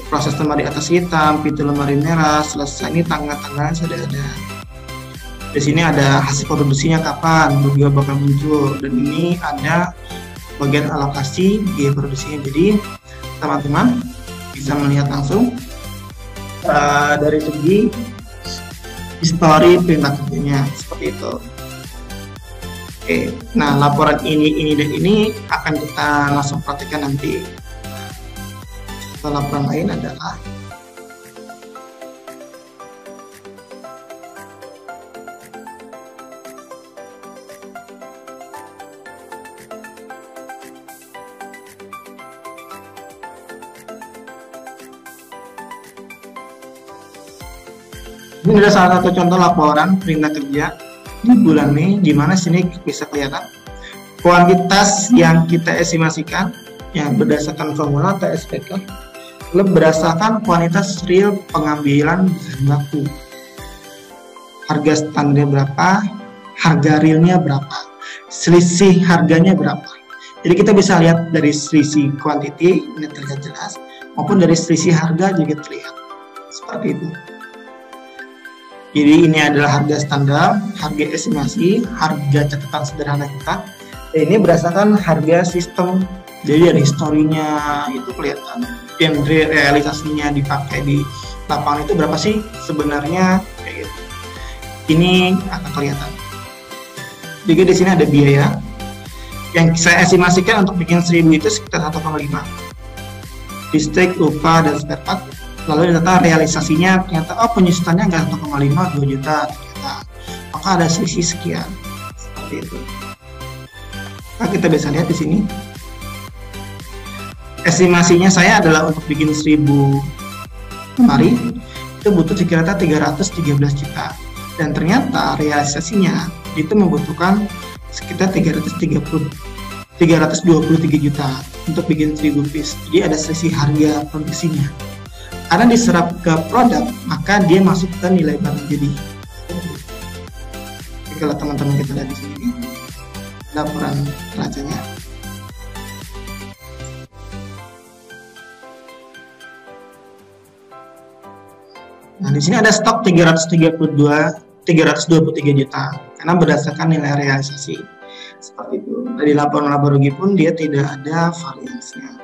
Proses lemari atas hitam, pintu lemari merah, selesai. Ini tanggal-tanggalnya sudah ada. Di sini ada hasil produksinya kapan, juga bakal muncul, dan ini ada bagian alokasi biaya produksinya. Jadi teman-teman bisa melihat langsung dari segi histori perintah kerjanya seperti itu. Oke, nah laporan ini dan ini akan kita langsung praktikkan nanti. Laporan lain adalah ini adalah salah satu contoh laporan perintah kerja di bulan Mei, di mana sini bisa kelihatan kuantitas yang kita estimasikan yang berdasarkan formula atau SPK, berdasarkan kuantitas real pengambilan bahan baku. Harga standarnya berapa, harga realnya berapa. selisih harganya berapa. Jadi kita bisa lihat dari selisih quantity, ini terlihat jelas, maupun dari selisih harga juga terlihat. Seperti itu. Jadi ini adalah harga standar, harga estimasi, harga catatan sederhana kita. Dan ini berdasarkan harga sistem. Jadi dari historinya itu kelihatan. Yang realisasinya dipakai di lapangan itu berapa sih sebenarnya, kayak gitu. Ini akan kelihatan. Juga di sini ada biaya. Yang saya estimasikan untuk bikin 1000 itu sekitar 1,5. Listrik, upah, dan spare part. Lalu ternyata realisasinya ternyata penyusutannya nggak 1,5, 2 juta ternyata. Maka ada selisih sekian. Seperti itu. Nah, kita bisa lihat di sini. Estimasinya saya adalah untuk bikin 1000 lemari itu butuh sekira-kira 313 juta. Dan ternyata realisasinya itu membutuhkan sekitar 323 juta untuk bikin 1000 piece. Jadi ada selisih harga produksinya. Karena diserap ke produk, maka dia masuk ke nilai barang jadi. Jadi kalau teman-teman kita lihat di sini, laporan neracanya. Nah, di sini ada stok 323 juta karena berdasarkan nilai realisasi. Seperti itu. Dari laporan laba rugi pun dia tidak ada variansnya.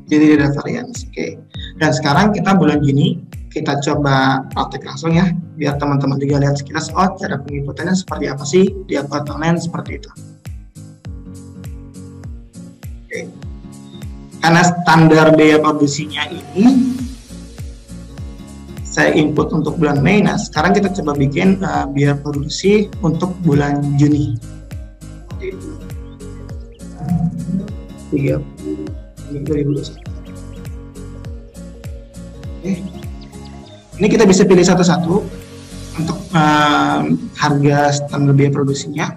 Jadi tidak ada varians. Oke. Dan sekarang kita bulan Juni, kita coba praktek langsung ya, biar teman-teman juga lihat sekilas, cara penginputannya seperti apa sih di akun online seperti itu. Oke. Karena standar biaya produksinya ini saya input untuk bulan Mei. Nah, sekarang kita coba bikin biaya produksi untuk bulan Juni. 2021. Oke. Ini kita bisa pilih satu-satu untuk harga standar biaya produksinya.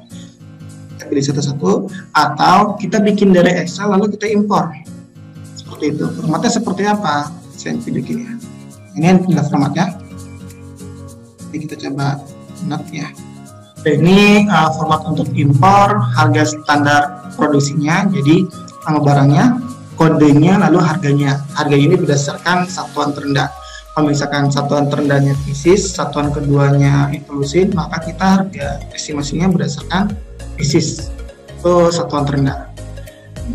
Kita pilih satu-satu, atau kita bikin dari Excel lalu kita impor. Seperti itu. Formatnya seperti apa? Saya tunjukin ya. Ini adalah formatnya. Jadi kita coba ya. Ini format untuk impor, harga standar produksinya. Jadi nama barangnya, kodenya, lalu harganya. Harga ini berdasarkan satuan terendah. Kalau misalkan satuan terendahnya pieces, satuan keduanya inklusif, maka kita harga estimasinya berdasarkan pieces. Itu satuan terendah.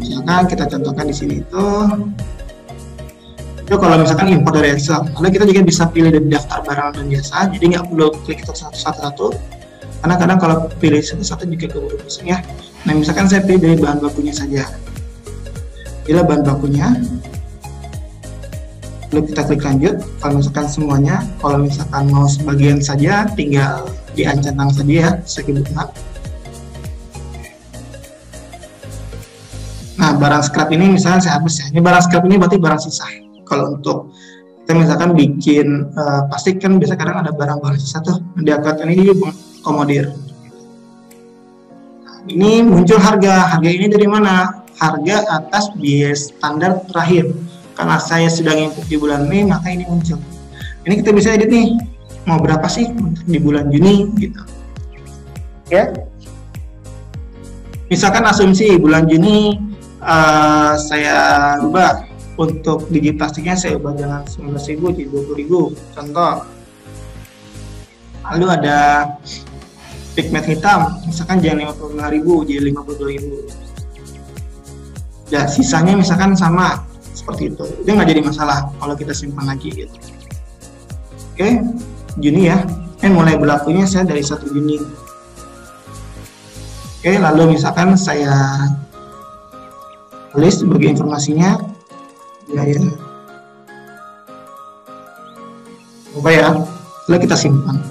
Misalkan kita contohkan di sini itu kalau misalkan impor dari Excel, lalu kita juga bisa pilih dari daftar barang dan jasa, jadi nggak perlu klik satu-satu. Karena kadang kalau pilih satu-satu juga keburu pusing ya. Nah, misalkan saya pilih dari bahan bakunya saja. Inilah bahan bakunya. Lalu kita klik lanjut. Kalau misalkan semuanya, kalau misalkan mau sebagian saja, tinggal diancantang saja ya, sesuai kebutuhan. Nah, barang scrap ini misalkan saya hapus ya. Ini barang scrap ini berarti barang sisa. Kalau untuk kita misalkan bikin plastik kan biasa kadang ada barang-barang sisa tuh. Di akun ini komodir. Nah, ini muncul harga. Harga ini dari mana? Harga atas biaya standar terakhir. Karena saya sudah input di bulan Mei, maka ini muncul. Ini kita bisa edit nih. Mau berapa sih untuk di bulan Juni gitu. Ya. Misalkan asumsi bulan Juni saya ubah untuk biji plastiknya, saya ubah jangan 19.000 jadi 20.000 contoh. Lalu ada pigment hitam, misalkan jangan 55.000 jadi 52.000. Ya, sisanya misalkan sama seperti itu. Itu nggak jadi masalah kalau kita simpan lagi gitu. Oke, Juni ya. Mulai berlakunya saya dari 1 Juni. Oke, lalu misalkan saya tulis sebagai informasinya biaya. Ya, lalu kita simpan.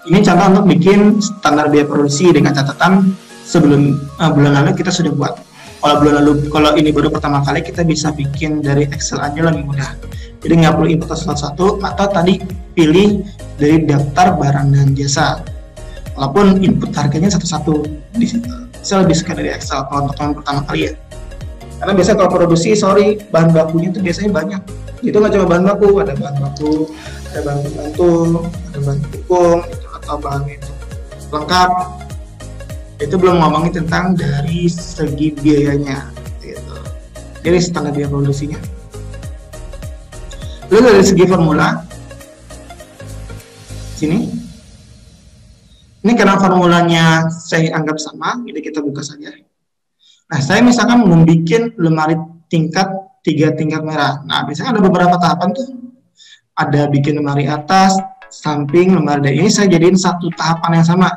Ini contoh untuk bikin standar biaya produksi dengan catatan sebelum bulan lalu kita sudah buat. Kalau bulan lalu, kalau ini baru pertama kali, kita bisa bikin dari Excel aja lebih mudah. Jadi nggak perlu input satu-satu, atau tadi pilih dari daftar barang dan jasa. Walaupun input harganya satu-satu di situ. Saya lebih suka dari Excel kalau untuk yang pertama kali ya. Karena biasa kalau produksi, bahan bakunya itu biasanya banyak. Itu nggak cuma bahan baku, ada bahan baku, ada bahan pembantu, ada bahan dukung, atau bahan itu lengkap. Itu belum ngomongin tentang dari segi biayanya, gitu. Jadi standar biaya produksinya. Lalu dari segi formula, sini, ini karena formulanya saya anggap sama, jadi kita buka saja. Nah, saya misalkan membuat lemari tingkat 3 tingkat merah. Nah, biasanya ada beberapa tahapan tuh. Ada bikin lemari atas, samping, lemari dari ini saya jadiin satu tahapan yang sama.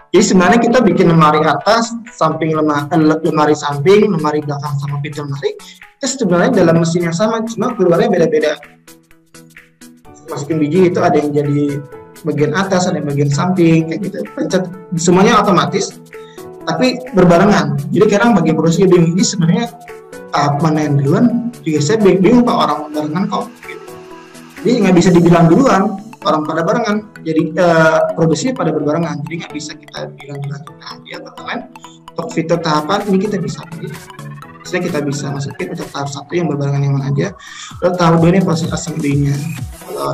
Jadi sebenarnya kita bikin lemari atas, samping lemari samping, lemari belakang sama pintu lemari. Itu sebenarnya dalam mesin yang sama, cuma keluarnya beda-beda. Masukin biji itu ada yang jadi bagian atas, ada yang bagian samping, kayak gitu. Pencet semuanya otomatis, tapi berbarengan. Jadi kadang bagi produksi bingung, ini sebenarnya tahap mana yang duluan? Juga saya bingung Pak, orang barengan kok. Gitu. Jadi nggak bisa dibilang duluan, orang pada barengan. Jadi produksinya pada berbarengan. Jadi nggak bisa kita bilang duluan. Nah, dia bakalan untuk fitur tahapan ini kita bisa pilih. Misalnya kita bisa masukin untuk tahap 1 yang berbarengan yang mana aja. Lalu tahap 2 ini proses assembly-nya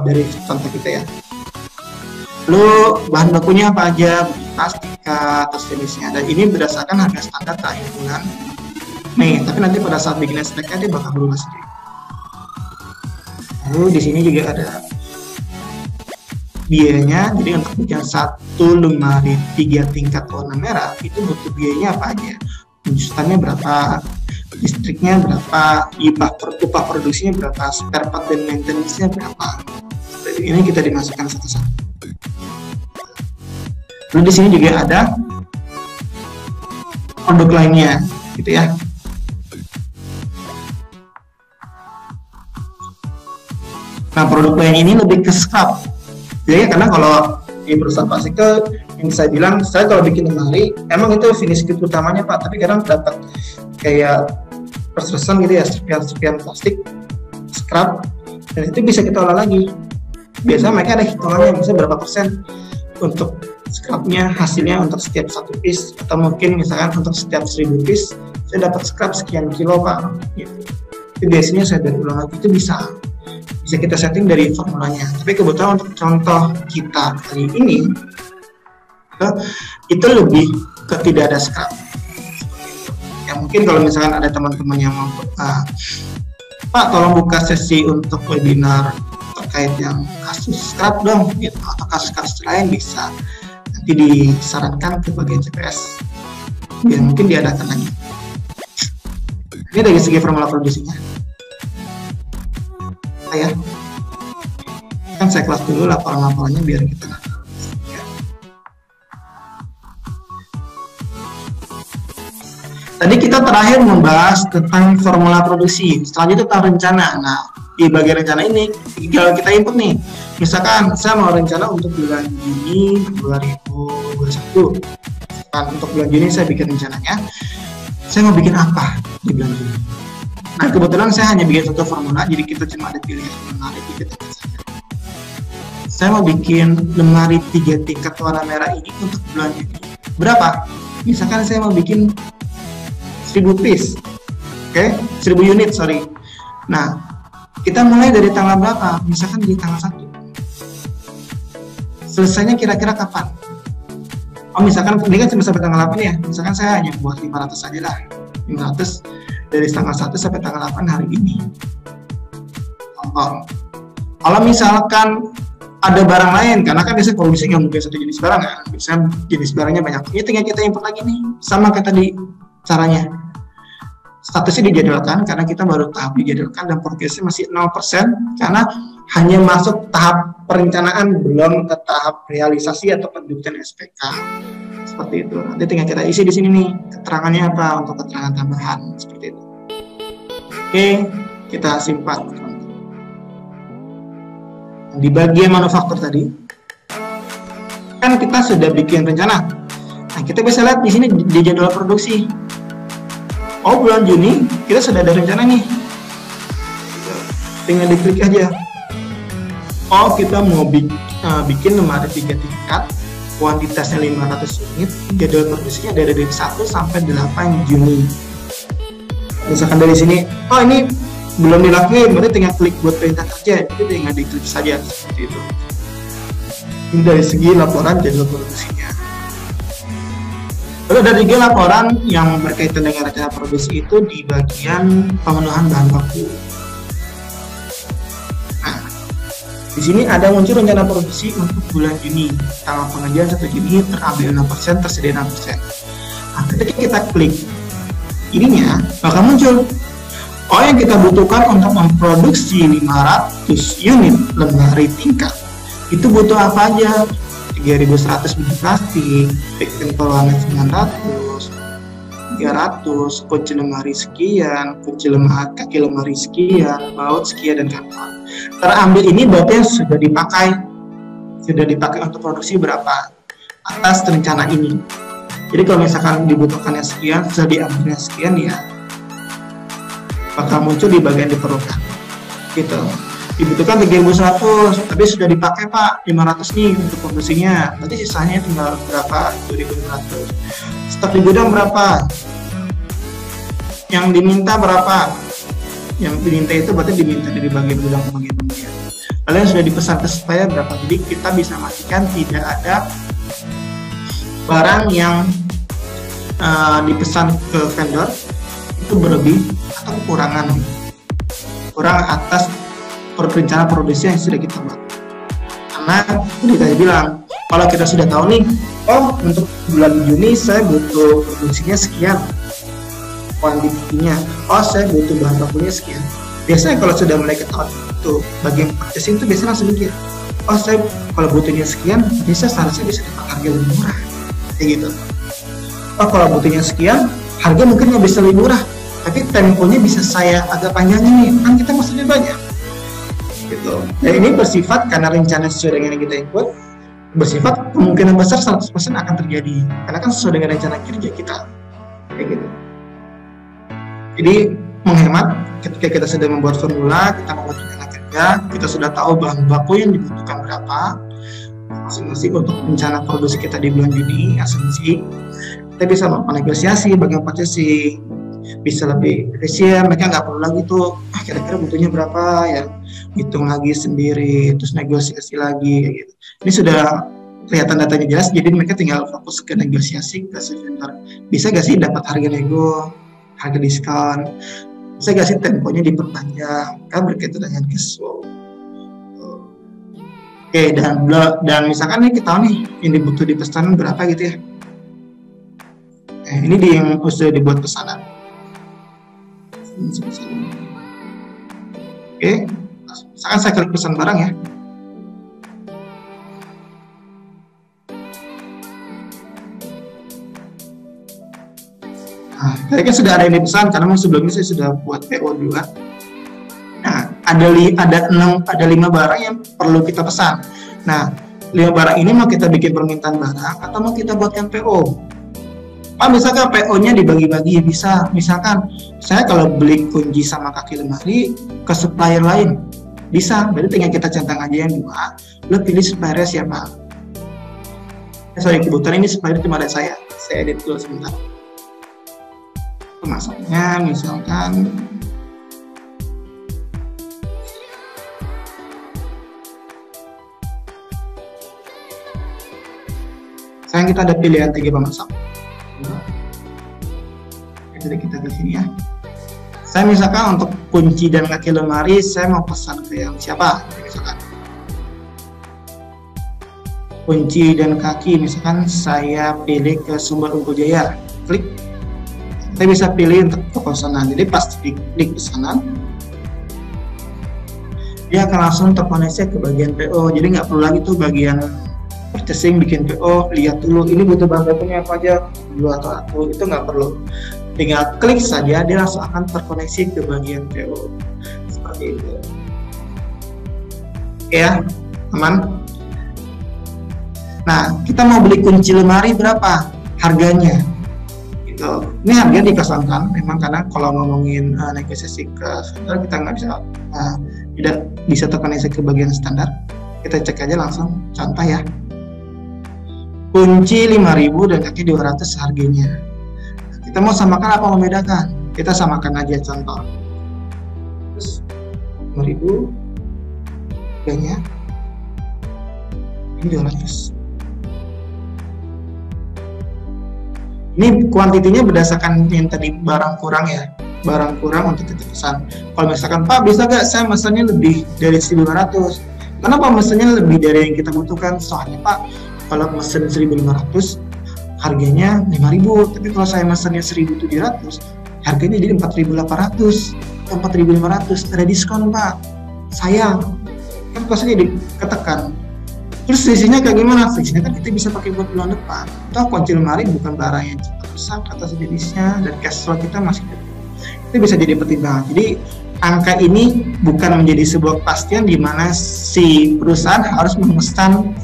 dari contoh kita ya. Lalu bahan bakunya apa aja, plastika, terus jenisnya. Dan ini berdasarkan harga standar akhir bulan Mei. Tapi nanti pada saat bikin speknya dia bakal berubah sendiri. Lalu di sini juga ada biayanya. Jadi untuk bikin satu lemari 3 tingkat warna merah itu butuh biayanya apa aja? Penjualannya berapa? Listriknya berapa? Upah produksinya berapa? Spare part dan maintenance-nya berapa? Jadi ini kita dimasukkan satu-satu. Lalu di sini juga ada produk lainnya, gitu ya. Nah, produk lain ini lebih ke scrap. Jadi karena kalau di perusahaan plastik itu yang saya bilang, saya kalau bikin lemari, emang itu finish kit utamanya Pak, tapi kadang dapat kayak perseresan gitu ya, serpihan plastik, scrap, dan itu bisa kita olah lagi. Biasanya mereka ada hitungannya, bisa berapa persen untuk scrapnya, hasilnya untuk setiap 1 piece, atau mungkin misalkan untuk setiap 1000 piece, saya dapat scrap sekian kilo Pak. Gitu. Itu biasanya saya ulang lagi, itu bisa kita setting dari formulanya. Tapi kebetulan untuk contoh kita kali ini itu lebih ke tidak ada scrap. Ya mungkin kalau misalkan ada teman-teman yang mau Pak tolong buka sesi untuk webinar terkait yang kasus scrap dong gitu, atau kasus-kasus lain, bisa nanti disarankan ke bagian CPS biar mungkin diadakan lagi. Ini dari segi formula produksinya ya, kan saya kelas dulu laporan-laporannya biar kita ya. Tadi kita terakhir membahas tentang formula produksi, selanjutnya tentang rencana. Nah, di bagian rencana ini kalau kita input nih, misalkan saya mau rencana untuk bulan Juni 2021, kan untuk bulan Juni saya bikin rencananya, saya mau bikin apa di bulan Juni. Nah, kebetulan saya hanya bikin satu formula, jadi kita cuma ada pilihan lemari 3 tingkat saja. Saya mau bikin lemari 3 tingkat warna merah ini untuk bulan Juni. Berapa? Misalkan saya mau bikin 1000 piece, oke? 1000 unit, sorry. Nah, kita mulai dari tanggal berapa? Misalkan di tanggal 1. Selesainya kira-kira kapan? Oh, misalkan ini kan cuma sampai tanggal 8 ya. Misalkan saya hanya buat 500 aja lah. 500 dari tanggal 1 sampai tanggal 8 hari ini. Kalau misalkan ada barang lain, karena kan biasanya produksi nggak mungkin satu jenis barang ya, biasanya jenis barangnya banyak. Ini tinggal kita input lagi nih, sama kayak tadi caranya. Statusnya dijadwalkan karena kita baru tahap dijadwalkan dan progresnya masih 0% karena hanya masuk tahap perencanaan, belum ke tahap realisasi atau penjualan SPK. Seperti itu. Nanti tinggal kita isi di sini nih keterangannya apa untuk keterangan tambahan seperti itu. Oke, kita simpan. Di bagian manufaktur tadi kan kita sudah bikin rencana. Nah, kita bisa lihat di sini di jadwal produksi. Oh, bulan Juni kita sudah ada rencana nih. Tinggal diklik aja. Oh, kita mau bikin lemari 3 tingkat, kuantitasnya 500 unit, jadwal produksinya dari 1 sampai 8 Juni. Misalkan dari sini, oh ini belum dilakuin, berarti tinggal klik buat perintah kerja, itu tinggal diklik saja seperti itu. Ini dari segi laporan jadwal produksinya. Lalu ada 3 laporan yang berkaitan dengan rencana produksi itu di bagian pemenuhan bahan baku. Nah, di sini ada muncul rencana produksi untuk bulan Juni, tanggal pengajuan 1 Juni terambil 6%, tersedia 6%. Nah, ketika kita klik ininya, bakal muncul yang kita butuhkan untuk memproduksi 500 unit lemari tingkat. Itu butuh apa aja? 3.100 biji plastik, packing pewarna 900, 300, kunci lemari sekian, kaki lemari sekian, baut sekian, dan kawan-kawan. Terambil ini berarti sudah dipakai untuk produksi berapa atas rencana ini. Jadi kalau misalkan dibutuhkannya sekian, sudah diambilnya sekian, ya bakal muncul di bagian diperlukan gitu. Dibutuhkan 3.100, tapi sudah dipakai Pak 500 nih untuk produksinya, berarti sisanya tinggal berapa? 2.500. Stok di gudang berapa? Yang diminta berapa? Yang diminta itu berarti diminta dari bagian gudang ke bagian pembelian. Lalu yang sudah dipesan ke supplier berapa? Jadi kita bisa pastikan tidak ada barang yang dipesan ke vendor itu berlebih atau kekurangan, kurang atas rencana produksi yang sudah kita buat. Karena ini tadi bilang, kalau kita sudah tahu nih, untuk bulan Juni saya butuh produksinya sekian, kuantitinya, saya butuh bahan bakunya sekian. Biasanya kalau sudah mulai ketahuan itu bagian purchasing itu biasanya langsung mikir, saya kalau butuhnya sekian, bisa seharusnya bisa dapat harga lebih murah, kayak gitu. Kalau butuhnya sekian, harga mungkin nggak bisa lebih murah, tapi temponya bisa saya agak panjangin nih, kan kita maksudnya banyak gitu. Dan ini bersifat karena rencana sesuai dengan yang kita input, bersifat kemungkinan besar 100% akan terjadi karena kan sesuai dengan rencana kerja kita, kayak gitu. Jadi menghemat ketika kita sudah membuat formula, kita membuat rencana kerja, kita sudah tahu bahan baku yang dibutuhkan berapa masing-masing untuk rencana produksi kita di bulan Juni, asumsi kita bisa melakukan negosiasi bagian purchasing, bisa lebih efisien. Mereka nggak perlu lagi tuh kira-kira butuhnya berapa ya, hitung lagi sendiri terus negosiasi lagi kayak gitu. Ini sudah kelihatan datanya jelas, jadi mereka tinggal fokus ke negosiasi ke si vendor. Bisa gak sih dapat harga nego, harga diskon, bisa gak sih temponya diperpanjang, kan berkaitan dengan cash flow. Oke, dan misalkan nih kita tahu nih ini butuh dipesan berapa gitu ya. Ini yang sudah dibuat pesanan. Oke, misalkan saya klik pesan barang ya. Nah, tadi kan sudah ada yang dipesan karena sebelumnya saya sudah buat PO juga. Nah, ada 5 barang yang perlu kita pesan. Nah, 5 barang ini mau kita bikin permintaan barang atau mau kita buatkan PO. Misalkan PO-nya dibagi-bagi, bisa. Misalkan saya kalau beli kunci sama kaki lemari ke supplier lain, bisa. Berarti tinggal kita centang aja yang 2, lo pilih suppliernya siapa. Kebetulan ini supplier cuma ada saya edit dulu sebentar. Kemasannya misalkan sekarang kita ada pilihan 3 pemasok. Jadi kita ke sini ya. Saya misalkan untuk kunci dan kaki lemari saya mau pesan ke yang siapa? Misalkan kunci dan kaki misalkan saya pilih ke Sumber Unggul Jaya. Klik. Saya bisa pilih untuk pesanan. Jadi pas klik pesanan, dia akan langsung terkoneksi ke bagian PO. Jadi nggak perlu lagi tuh bagian purchasing bikin PO, lihat dulu ini butuh bahan bakunya apa aja, 2 atau 1, itu nggak perlu. Tinggal klik saja, dia langsung akan terkoneksi ke bagian PO. Seperti itu. Oke ya, aman. Nah, kita mau beli kunci lemari berapa harganya? Gitu. Ini harga dikosongkan, memang karena kalau ngomongin negosiasi ke vendor kita nggak bisa, tidak bisa terkoneksi ke bagian standar. Kita cek aja langsung, contoh ya. Kunci 5.000 dan kaki 200 harganya. Kita mau samakan apa membedakan? Kita samakan aja contoh. Terus 5.000, harganya 200. Ini kuantitinya berdasarkan yang tadi barang kurang ya, barang kurang untuk kita pesan. Kalau misalkan Pak bisa nggak saya mesennya lebih dari 1.500? Kenapa mesennya lebih dari yang kita butuhkan? Soalnya Pak, kalau mesen 1.500 harganya 5.000, tapi kalau saya mesennya 1.700 harganya jadi 4.800 atau 4.500, ada diskon Pak. Sayang, kan kosnya jadi ketekan. Terus selisihnya kayak gimana? Selisihnya kan kita bisa pakai buat bulan depan. Toh kunci lemari bukan barang yang cepat rusak kata sejenisnya, dan cash flow kita masih gede. Itu bisa jadi pertimbangan. Jadi angka ini bukan menjadi sebuah kepastian di mana si perusahaan harus memesan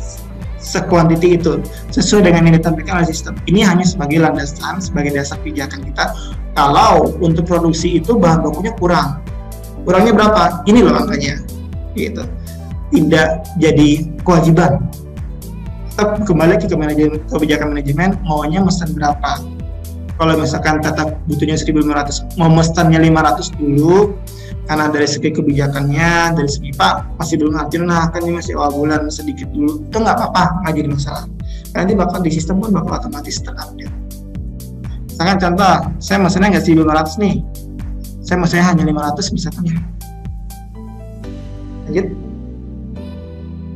sekuantiti itu sesuai dengan yang ditampilkan oleh sistem. Ini hanya sebagai landasan, sebagai dasar pijakan kita. Kalau untuk produksi itu bahan bakunya kurang. Kurangnya berapa? Ini loh angkanya. Gitu. Tidak jadi kewajiban. Tetap kembali ke kebijakan manajemen, maunya mesen berapa. Kalau misalkan tetap butuhnya 1.500, mau mesennya 500 dulu, karena dari segi kebijakannya, dari segi Pak masih belum hasil, nah kan ini masih awal bulan sedikit dulu, itu nggak apa-apa, nggak jadi masalah. Nanti bakal di sistem pun bakal otomatis terupdate. Misalkan contoh, saya mesennya nggak 1.500 nih, saya mesennya hanya 500 misalkan ya. Lanjut.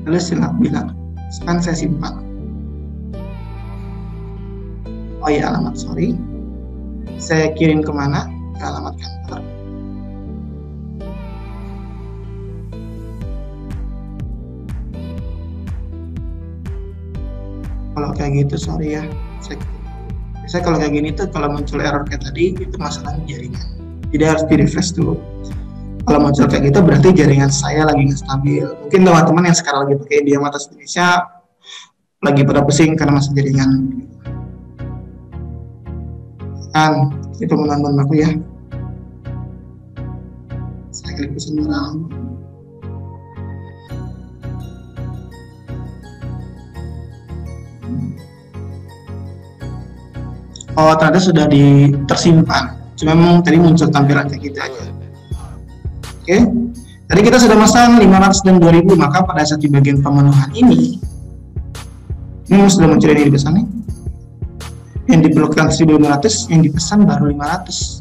Lalu silap bilang, sekarang saya simpan. Oh iya, alamat, sorry. Saya kirim kemana? Ke alamat kantor. Kalau kayak gitu, sorry ya. Biasanya kalau kayak gini tuh, kalau muncul error kayak tadi, itu masalahnya jaringan. Jadi harus di-refresh dulu. Kalau muncul kayak gitu berarti jaringan saya lagi nggak stabil. Mungkin teman-teman yang sekarang lagi pakai Diam Atas Indonesia lagi pada pusing karena masih jaringan. Kan, ini penggunaan bahan baku ya. Saya klik pesan barang. Oh, ternyata sudah tersimpan. Cuma memang tadi muncul tampilan kayak gitu aja. Oke, tadi kita sudah mesan 500 dan 2000, maka pada saat di bagian pemenuhan ini sudah muncul ini dipesan nih. Yang diperlukan 1.500, yang dipesan baru 500,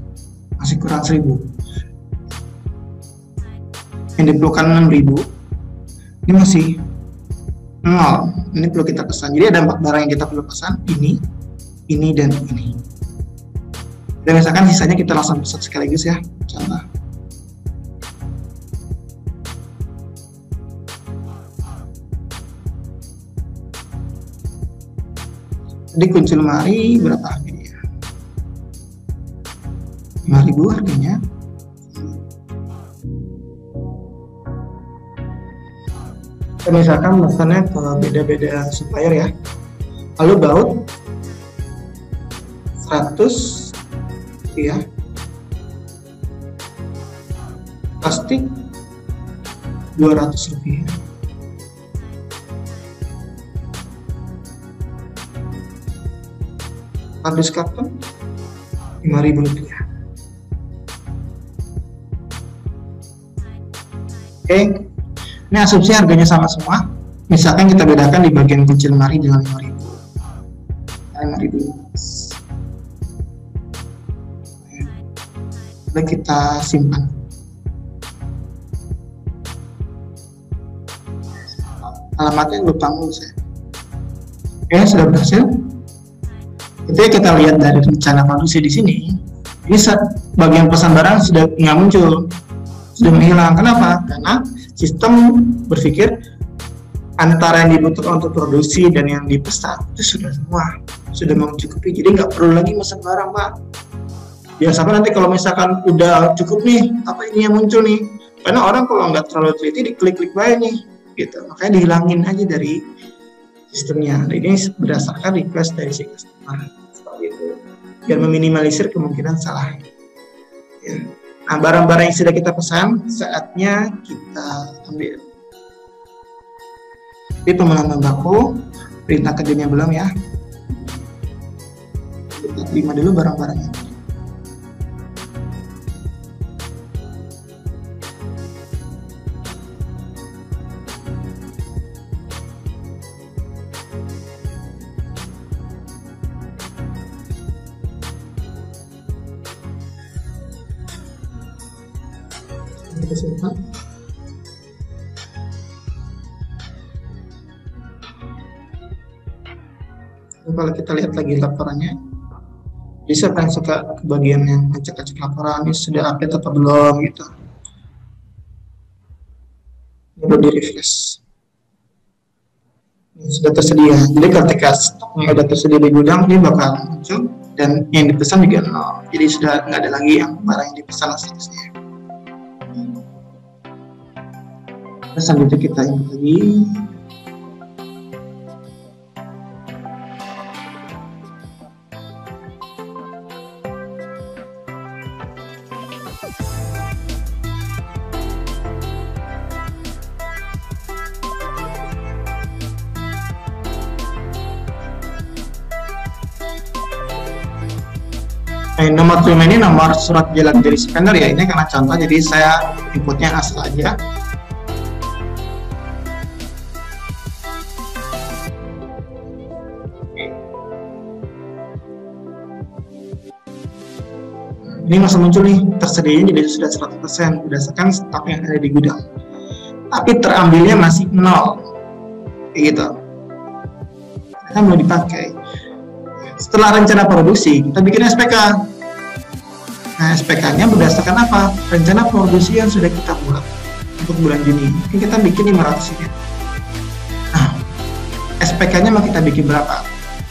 masih kurang 1.000. Yang diperlukan 6.000, ini masih 0. Ini perlu kita pesan. Jadi ada 4 barang yang kita perlu pesan, ini, dan ini. Dan misalkan sisanya kita langsung pesan sekaligus ya, contoh. Jadi kunci lemari berapa harganya? 5.000 harganya. Kita misalkan mesennya ke beda-beda supplier ya. Lalu baut 100 ya. Plastik 200 rupiah. Habis karton 5.000 rupiah. Oke, ini asumsi harganya sama semua. Misalkan kita bedakan di bagian kunci lemari dengan 5.000. 5.000. Lalu kita simpan. Alamatnya lupa ngurus saya. Oke, sudah berhasil. Ketika kita lihat dari rencana produksi di sini, ini bagian pesan barang sudah nggak muncul, sudah menghilang. Kenapa? Karena sistem berpikir antara yang dibutuhkan untuk produksi dan yang dipesan itu sudah semua, sudah mencukupi. Jadi nggak perlu lagi pesan barang, Pak. Ya sampai nanti kalau misalkan udah cukup nih, apa ini yang muncul nih? Karena orang kalau nggak terlalu teliti, diklik-klik baik nih, gitu. Makanya dihilangin aja dari sistemnya. Nah, ini berdasarkan request dari si customer seperti itu, biar meminimalisir kemungkinan salah. Ya. Nah, barang-barang yang sudah kita pesan saatnya kita ambil. Jadi pemenuhan baku, perintah kerjanya belum ya. Kita terima dulu barang-barangnya. simpan. Kalau kita lihat lagi laporannya, jadi siapa yang suka ke bagian yang ngecek-ngecek laporan, ini sudah update atau belum gitu. Ini udah di refresh. Ini sudah tersedia. Jadi ketika stoknya sudah tersedia di gudang, ini bakal muncul dan yang dipesan juga nol. Jadi sudah nggak ada lagi yang barang yang dipesan statusnya. Terus selanjutnya kita input lagi. Nomor terima ini nomor surat jalan dari spender ya, ini karena contoh jadi saya inputnya asal aja. Ini masih muncul nih, tersedianya jadi sudah 100% berdasarkan stok yang ada di gudang, tapi terambilnya masih 0 kayak gitu, kita mau dipakai. Setelah rencana produksi, kita bikin SPK. Nah, SPK-nya berdasarkan apa? Rencana produksi yang sudah kita buat untuk bulan Juni. Ini kita bikin 500 unit. Nah, SPK-nya mau kita bikin berapa?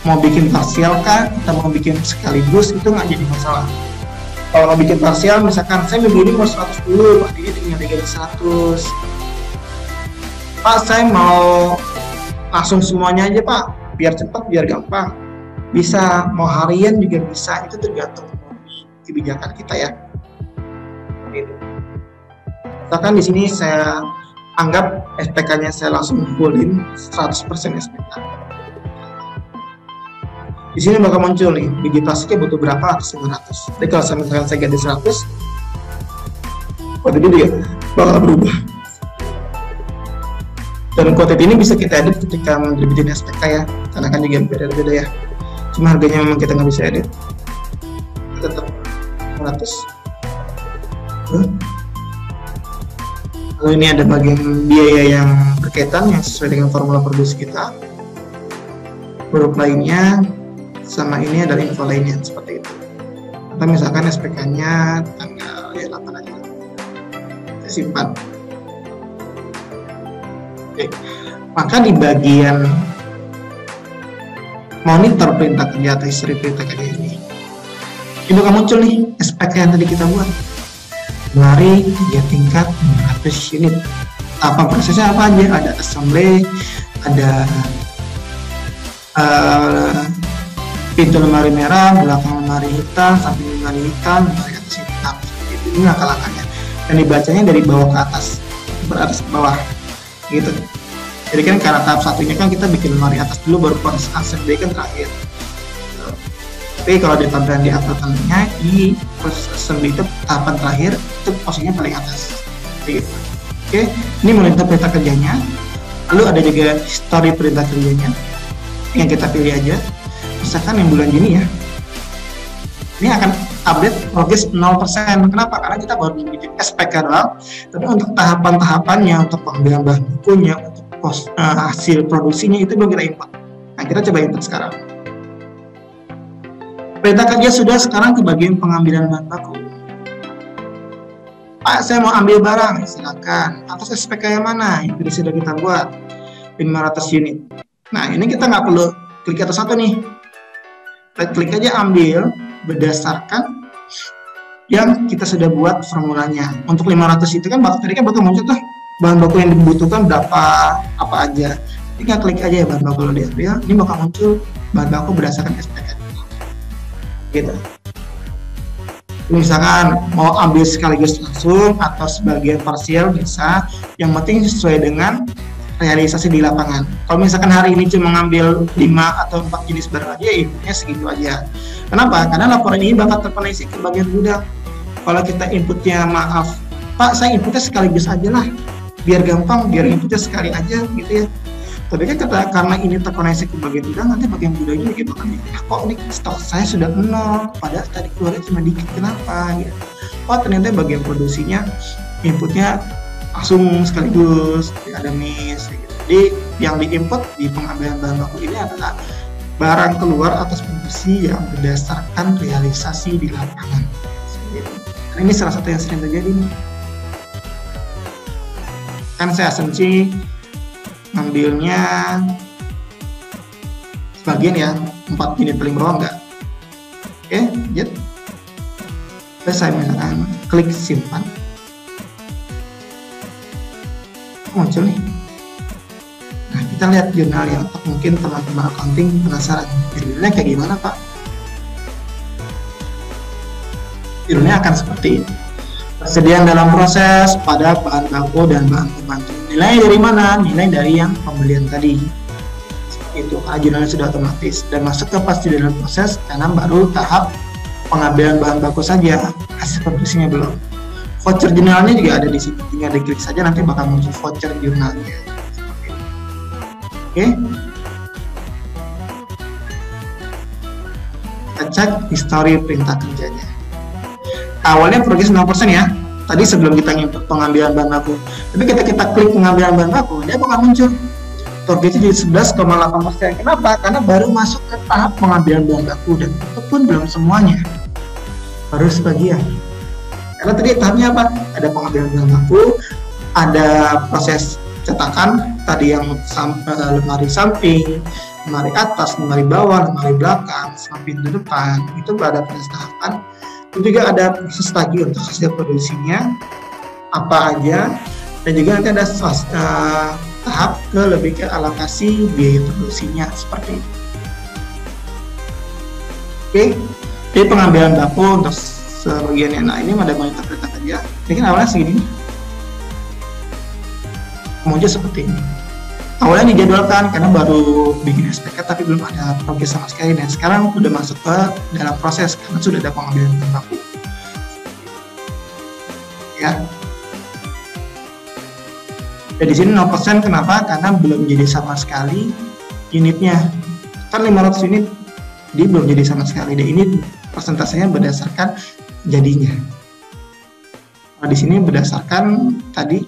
Mau bikin parsial kah? Kita mau bikin sekaligus, itu nggak jadi masalah. Kalau mau bikin parsial, misalkan saya minggu ini mau 100 dulu, Pak, ini tinggal 100. Pak, saya mau langsung semuanya aja, Pak, biar cepat, biar gampang. Bisa, mau harian juga bisa, itu tergantung kebijakan kita ya. Misalkan di sini saya anggap SPK-nya saya langsung fullin 100% SPK. Di sini bakal muncul nih, biji plastiknya butuh berapa atas 500. Jadi kalau misalkan saya ganti 100, kuota ini dia bakal berubah. Dan kuota ini bisa kita edit ketika menerbitin SPK ya, karena kan juga beda-beda ya. Cuma harganya memang kita nggak bisa edit. Tetap 100. Lalu ini ada bagian biaya yang berkaitan yang sesuai dengan formula produksi kita. Huruf lainnya sama ini adalah info lainnya seperti itu. Atau misalkan SPK-nya tanggal ya 8 aja. Kita simpan. Oke. Maka di bagian monitor perintah kerja atau history perintah kerja ini bakal muncul nih SPK yang tadi kita buat. Mari dia tingkat 500 unit. Apa prosesnya apa aja? Ada assembly, ada pintu lemari merah, belakang lemari hitam, samping lemari hitam, lemari atas hitam. Ini langkah-langkahnya. Dan dibacanya dari bawah ke atas, beratas ke bawah, gitu. Jadi kan karena tahap satunya kan kita bikin lemari atas dulu, baru proses assembly kan terakhir. Tapi kalau di tampilan di uploadannya, di proses assembly itu tahapan terakhir, itu posisinya paling atas. Gitu. Oke, ini monitor perintah kerjanya. Lalu ada juga history perintah kerjanya yang kita pilih aja. Misalkan yang bulan Juni ya, ini akan update progress 0%. Kenapa? Karena kita baru bikin SPK doang. Tapi untuk tahapan-tahapannya, untuk pengambilan bahan bakunya, untuk hasil produksinya itu belum kita input. Nah, kita coba input sekarang. Perintah kerja sudah sekarang ke bagian pengambilan bahan baku. Pak, saya mau ambil barang, silakan. Atas SPK yang mana? Yang sudah kita buat 500 unit. Nah, ini kita nggak perlu klik atas satu nih. Right klik aja ambil berdasarkan yang kita sudah buat formulanya. Untuk 500 itu kan tadi kan bakal muncul tuh bahan baku yang dibutuhkan berapa apa aja. Tinggal klik aja ya bahan baku yang diambil. Ini bakal muncul bahan baku berdasarkan SPK. Gitu. Misalkan mau ambil sekaligus langsung atau sebagian parsial bisa. Yang penting sesuai dengan realisasi di lapangan. Kalau misalkan hari ini cuma ngambil 5 atau 4 jenis barang aja, inputnya segitu aja. Kenapa? Karena laporan ini bakal terkoneksi ke bagian gudang. Kalau kita inputnya maaf, Pak, saya inputnya sekaligus aja lah, biar gampang, biar inputnya sekali aja gitu ya. Tapi kan karena ini terkoneksi ke bagian gudang, nanti bagian gudangnya gitu kan, kok ini stok saya sudah 0, padahal tadi keluarnya cuma dikit, kenapa? Gitu. Oh ternyata bagian produksinya inputnya langsung sekaligus, ada miss gitu. Jadi yang diinput di pengambilan bahan baku ini adalah barang keluar atas produksi yang berdasarkan realisasi di lapangan. Nah, ini salah satu yang sering terjadi nih. Kan saya asumsi ngambilnya sebagian ya, 4 unit paling bawah enggak. Oke, lanjut. Terus saya misalkan klik simpan. Muncul nih. Nah, kita lihat jurnal yang mungkin teman-teman accounting penasaran. Jurnalnya kayak gimana, Pak? Jurnalnya akan seperti ini. Persediaan dalam proses pada bahan baku dan bahan pembantu. Nilai dari mana? Nilai dari yang pembelian tadi. Seperti itu, jurnalnya sudah otomatis dan masuk ke pasti dalam proses karena baru tahap pengambilan bahan baku saja, hasil produksinya belum. Voucher jurnalnya juga ada di sini, tinggal diklik saja nanti bakal muncul voucher jurnalnya. Oke. Kita cek history perintah kerjanya. Awalnya progres 0% ya. Tadi sebelum kita input pengambilan bahan baku. Tapi kita klik pengambilan bahan baku, dia bakal muncul progresnya jadi 11,8%. Kenapa? Karena baru masuk ke tahap pengambilan bahan baku dan itu pun belum semuanya. Baru sebagian. Karena tadi tahapnya apa? Ada pengambilan bahan baku, ada proses cetakan, tadi yang lemari samping, lemari atas, lemari bawah, lemari belakang, sama pintu depan, itu ada proses tahapan. Dan juga ada proses lagi untuk hasil produksinya, apa aja, dan juga nanti ada tahap lebih ke alokasi biaya produksinya, seperti itu. Oke, jadi pengambilan baku untuk sebagiannya. Nah, ini ada monitor perintah kerja. Ini kan awalnya segini, muncul seperti ini. Awalnya dijadwalkan karena baru bikin SPK tapi belum ada progres sama sekali, dan sekarang udah masuk ke dalam proses karena sudah ada pengambilan bahan baku. Ya. Dan di sini 0% kenapa? Karena belum jadi sama sekali unitnya. Kan 500 unit, dia belum jadi sama sekali. Dan ini persentasenya berdasarkan jadinya. Nah, di sini berdasarkan tadi,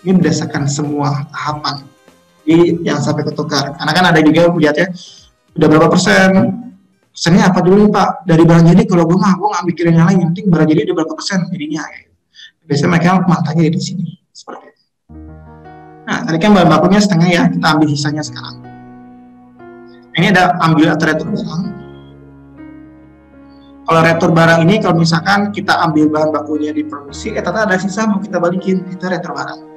ini berdasarkan semua tahapan. Jadi yang sampai ketukar. Karena kan ada juga lihat ya, udah berapa persen? Persennya apa dulu Pak? Dari barang jadi kalau gue nggak mikirin yang lain, yang penting barang jadi udah berapa persen jadinya. Biasanya mereka matanya di sini seperti itu. Nah, tadi kan bahan bakunya setengah ya, kita ambil sisanya sekarang. Ini ada ambil atau retur barang. Kalau retur barang ini, kalau misalkan kita ambil bahan bakunya di produksi, ternyata ada sisa mau kita balikin, itu retur barang.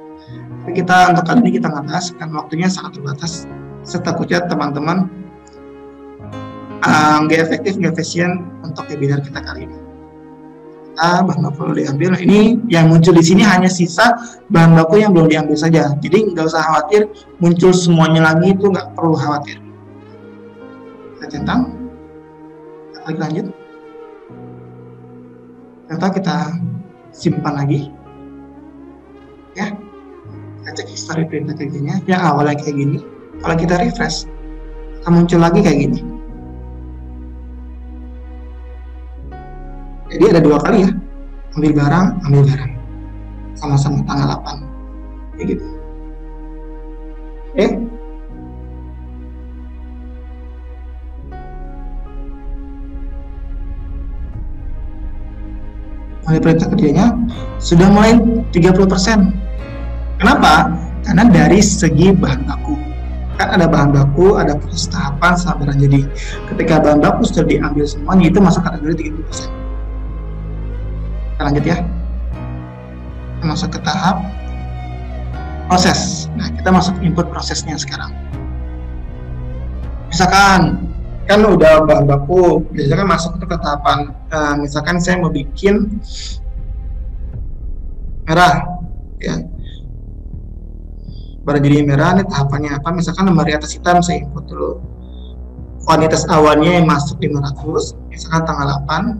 Tapi kita untuk kali ini kita nggak bahas, kan waktunya sangat terbatas. Setakutnya teman-teman nggak efektif, nggak efisien untuk webinar kita kali ini. Bahan baku diambil. Nah, ini yang muncul di sini hanya sisa bahan baku yang belum diambil saja. Jadi nggak usah khawatir muncul semuanya lagi, itu nggak perlu khawatir. Kita centang, kita klik lanjut. Atau kita simpan lagi. Ya. Kita cek history perintah kerjanya yang awalnya kayak gini. Kalau kita refresh akan muncul lagi kayak gini. Jadi ada 2 kali ya, ambil barang sama-sama tanggal 8 kayak gitu. Oke. Mulai perintah kerjanya sudah mulai 30%. Kenapa? Karena dari segi bahan baku. Kan ada bahan baku, ada proses tahapan sampai barang jadi. Ketika bahan baku sudah diambil semuanya, itu masuk kategori 30%. Kita lanjut ya. Kita masuk ke tahap proses. Nah, kita masuk input prosesnya sekarang. Misalkan kan udah bahan baku, biasanya kan masuk ke tahapan. Misalkan saya mau bikin merah, ya. Barang jadi merah, ini tahapannya apa? Misalkan lemari atas hitam, saya input dulu. Kuantitas awalnya yang masuk 500, misalkan tanggal 8.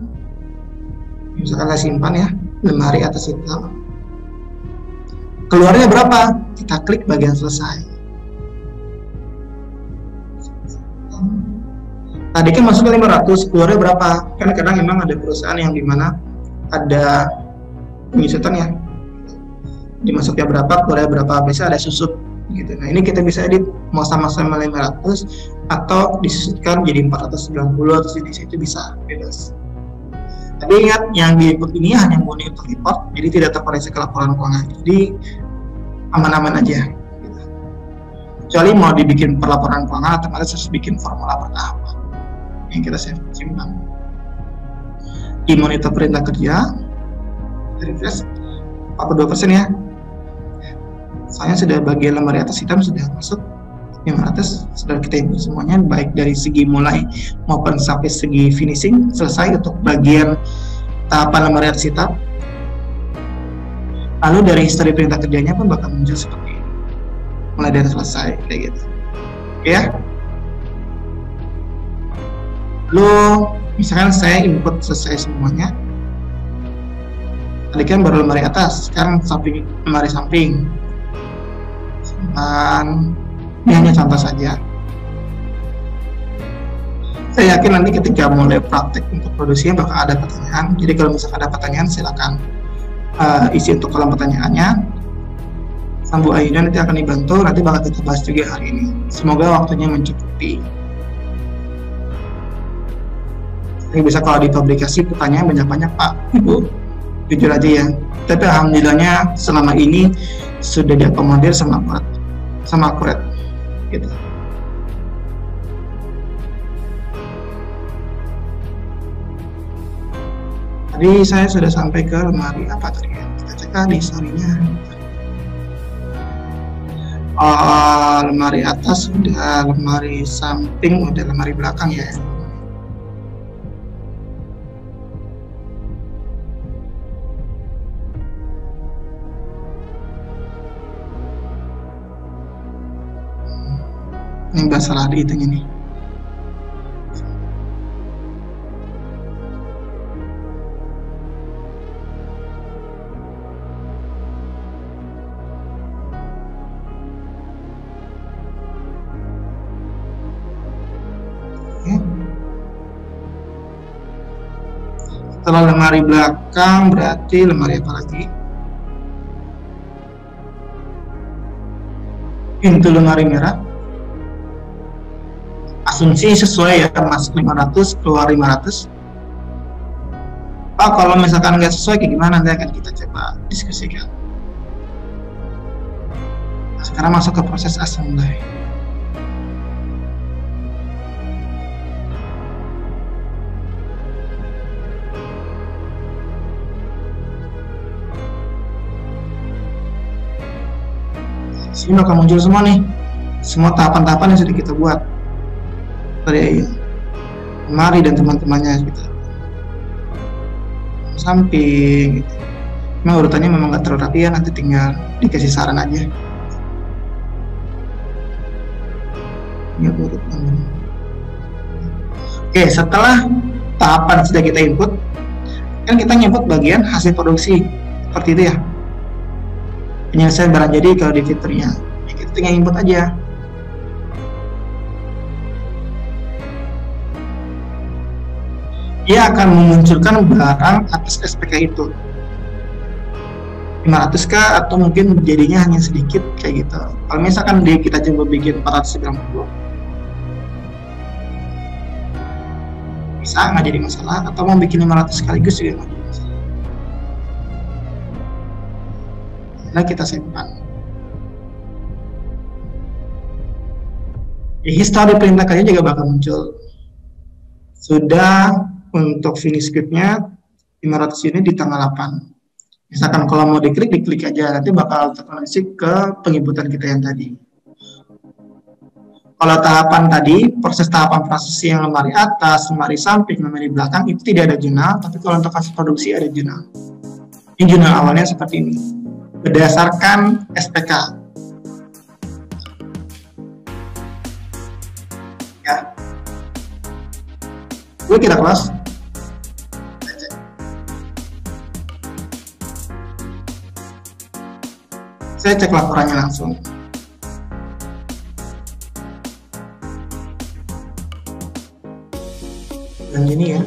Misalkan saya simpan ya, lemari atas hitam. Keluarnya berapa? Kita klik bagian selesai. Tadi kan masuknya 500, keluarnya berapa? Kan kadang memang ada perusahaan yang dimana ada penyusutan ya. dimasuknya berapa, keluarnya berapa, biasa ada susut gitu. Nah ini kita bisa edit mau sama-sama 500 atau disusutkan jadi 490 atau di situ bisa bebas. Tapi ingat yang di input ini hanya murni untuk report, jadi tidak terkoreksi ke laporan keuangan. Jadi aman-aman aja. Gitu. Kecuali mau dibikin perlaporan keuangan, otomatis harus bikin formula bertahap yang kita simpan. Di monitor perintah kerja, refresh 42% ya. Soalnya sudah bagian lemari atas hitam sudah masuk 500, sudah kita input semuanya, baik dari segi mulai maupun sampai segi finishing selesai untuk bagian tahapan lemari atas hitam. Lalu dari histori perintah kerjanya pun bakal muncul seperti ini, mulai dari selesai kayak gitu. Oke ya. Lalu misalkan saya input selesai semuanya, tadi kan baru lemari atas, sekarang samping, lemari samping. Dan ini hanya contoh saja. Saya yakin nanti ketika mulai praktek untuk produksinya bakal ada pertanyaan. Jadi kalau misalkan ada pertanyaan, silakan isi untuk kolom pertanyaannya. Sambu Aida nanti akan dibantu. Nanti bakal kita bahas juga hari ini. Semoga waktunya mencukupi. Jadi bisa kalau di publikasi pertanyaan banyak-banyak Pak, Ibu, jujur aja ya. Tapi alhamdulillahnya selama ini sudah diakomodir sama akurat. Gitu. Tadi saya sudah sampai ke lemari apa tadi ya? Kita cek di historinya. Lemari atas udah, lemari samping udah, lemari belakang ya. Ini nggak salah di itunya nih. Oke. Setelah lemari belakang berarti lemari apa lagi? Pintu lemari merah. Asumsi sesuai ya, masuk 500, keluar 500. Pak, kalau misalkan nggak sesuai kayak gimana, nanti akan kita coba diskusikan. Nah, sekarang masuk ke proses assembly. Sini bakal muncul semua nih, semua tahapan-tahapan yang sudah kita buat. Dari lemari dan teman-temannya gitu, samping gitu. Memang urutannya memang nggak terlalu rapi ya, nanti tinggal dikasih saran aja. Ini urut namanya. Oke, setelah tahapan sudah kita input, kan kita input bagian hasil produksi seperti itu ya, penyelesaian barang jadi kalau di fiturnya ya, kita tinggal input aja. Dia akan memunculkan barang atas SPK itu 500k atau mungkin jadinya hanya sedikit kayak gitu. Kalau misalkan kita coba bikin 490, bisa nggak jadi masalah, atau mau bikin 500 sekaligus juga nggak jadi masalah. Nah, kita simpan. Histori perintah kerja juga bakal muncul. Sudah untuk finish scriptnya 500 ini di tanggal 8. Misalkan kalau mau diklik aja, nanti bakal terkoneksi ke penginputan kita yang tadi. Kalau tahapan tadi, tahapan prosesi yang lemari atas, lemari samping, lemari belakang itu tidak ada jurnal, tapi kalau untuk hasil produksi ada jurnal. Ini jurnal awalnya seperti ini, berdasarkan SPK. Ya. Dulu kita close. Saya cek laporannya langsung. Dan ini ya.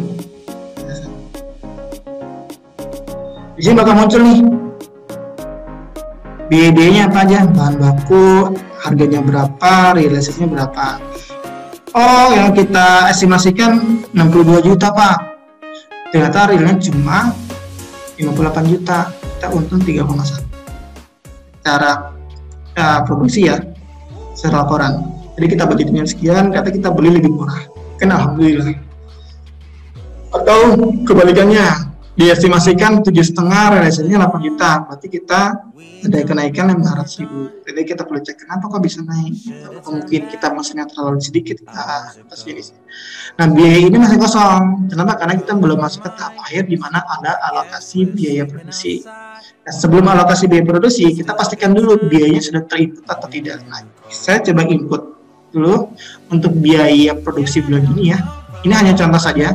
Di sini bakal muncul nih biayanya apa aja, bahan baku, harganya berapa, realisasinya berapa. Oh, yang kita estimasikan 62 juta Pak, ternyata realnya cuma 58 juta, kita untung 3,1 cara produksi ya, secara laporan. Jadi kita budgetnya sekian, kata kita beli lebih murah, kan alhamdulillah. Atau kebalikannya, diestimasikan 7,5, realisasinya 8 juta, berarti kita ada kenaikan 500.000. Jadi kita perlu cek kenapa kok bisa naik, atau mungkin kita mesinnya terlalu sedikit atas jenisnya. Nah, biaya ini masih kosong. Kenapa? Karena kita belum masuk ke tahap akhir di mana ada alokasi biaya produksi. Nah, sebelum alokasi biaya produksi, kita pastikan dulu biayanya sudah terinput atau tidak. Nah, saya coba input dulu untuk biaya produksi bulan ini ya. Ini hanya contoh saja.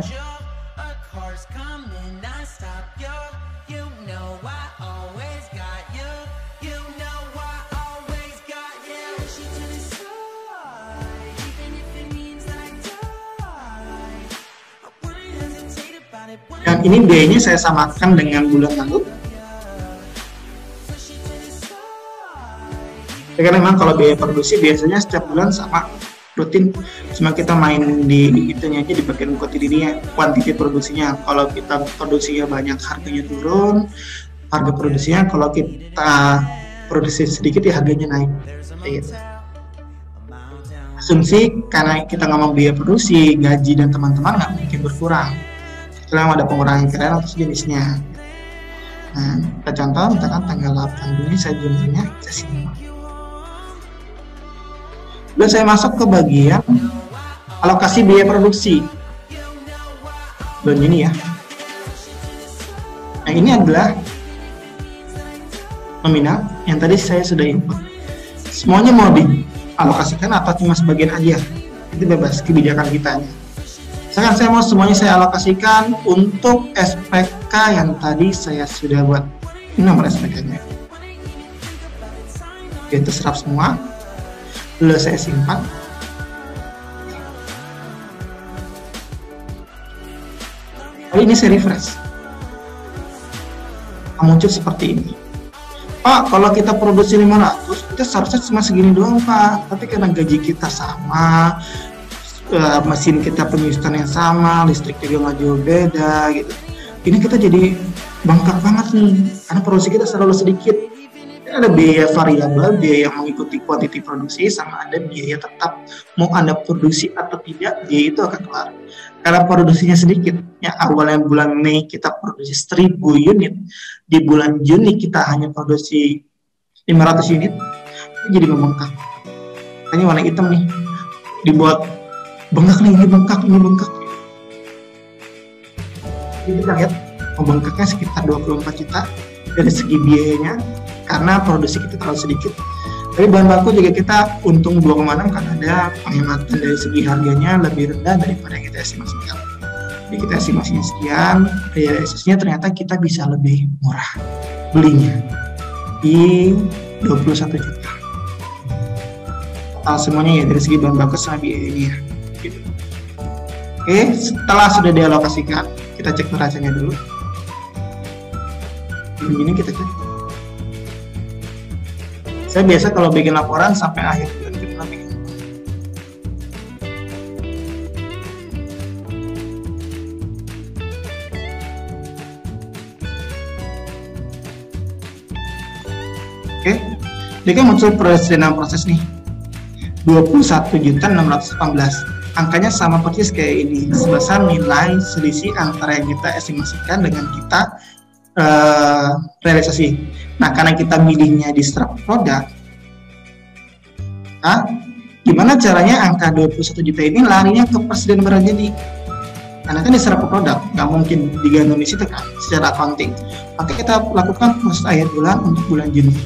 Dan ini biayanya saya samakan dengan bulan lalu. Karena memang kalau biaya produksi biasanya setiap bulan sama rutin, cuma kita main di itunya aja, di bagian kuantiti produksinya. Kalau kita produksinya banyak, harganya turun, harga produksinya. Kalau kita produksi sedikit ya harganya naik. Gitu. Asumsi karena kita ngomong biaya produksi, gaji dan teman-teman nggak mungkin berkurang. Setelah ada pengurangan karyawan atau sejenisnya. Nah, kita contoh, misalkan tanggal 8 Juni saya jumlahnya saya simak. Dan saya masuk ke bagian alokasi biaya produksi bulan ini ya. Nah, ini adalah nominal yang tadi saya sudah input. Semuanya mau dialokasikan atau cuma sebagian aja, itu bebas, kebijakan kita. Misalkan saya mau semuanya saya alokasikan untuk SPK yang tadi saya sudah buat. Ini nomor SPK-nya. Itu serap semua. Lalu saya simpan. Lalu ini saya refresh. Muncul seperti ini. Pak, kalau kita produksi 500, kita seharusnya cuma segini doang Pak. Tapi karena gaji kita sama, mesin kita penyusutan yang sama, listrik juga nggak jauh beda gitu. Ini kita jadi bengkak banget nih, karena produksi kita selalu sedikit. Ada biaya variabel, biaya yang mengikuti kuantiti produksi, sama ada biaya tetap. Mau Anda produksi atau tidak, biaya itu akan keluar. Karena produksinya sedikit, ya awalnya bulan Mei kita produksi 1000 unit, di bulan Juni kita hanya produksi 500 unit, itu jadi membengkak. Ini warna hitam nih, dibuat bengkak nih, ini bengkak. Jadi kita lihat membengkaknya sekitar 24 juta dari segi biayanya, karena produksi kita terlalu sedikit. Tapi bahan baku juga kita untung 2,6 karena ada penghematan dari segi harganya lebih rendah daripada yang kita estimasikan. Jadi kita estimasinya sekian, realisasinya ternyata kita bisa lebih murah belinya di 21 juta. Total semuanya ya dari segi bahan baku sama biayanya. Gitu. Oke, setelah sudah dialokasikan, kita cek neracanya dulu. Ini kita cek. Saya biasa kalau bikin laporan sampai akhir bulan kita bikin. Oke, dia kan muncul proses nih 21.618. Angkanya sama persis kayak ini, sebesar nilai selisih antara yang kita estimasikan dengan kita realisasi. Nah, karena kita milihnya di serap produk, gimana caranya angka 21 juta ini larinya ke persediaan barang jadi? Karena kan di serap produk, nggak mungkin digantung di situ kan, secara accounting. Maka kita lakukan proses akhir bulan untuk bulan Juni.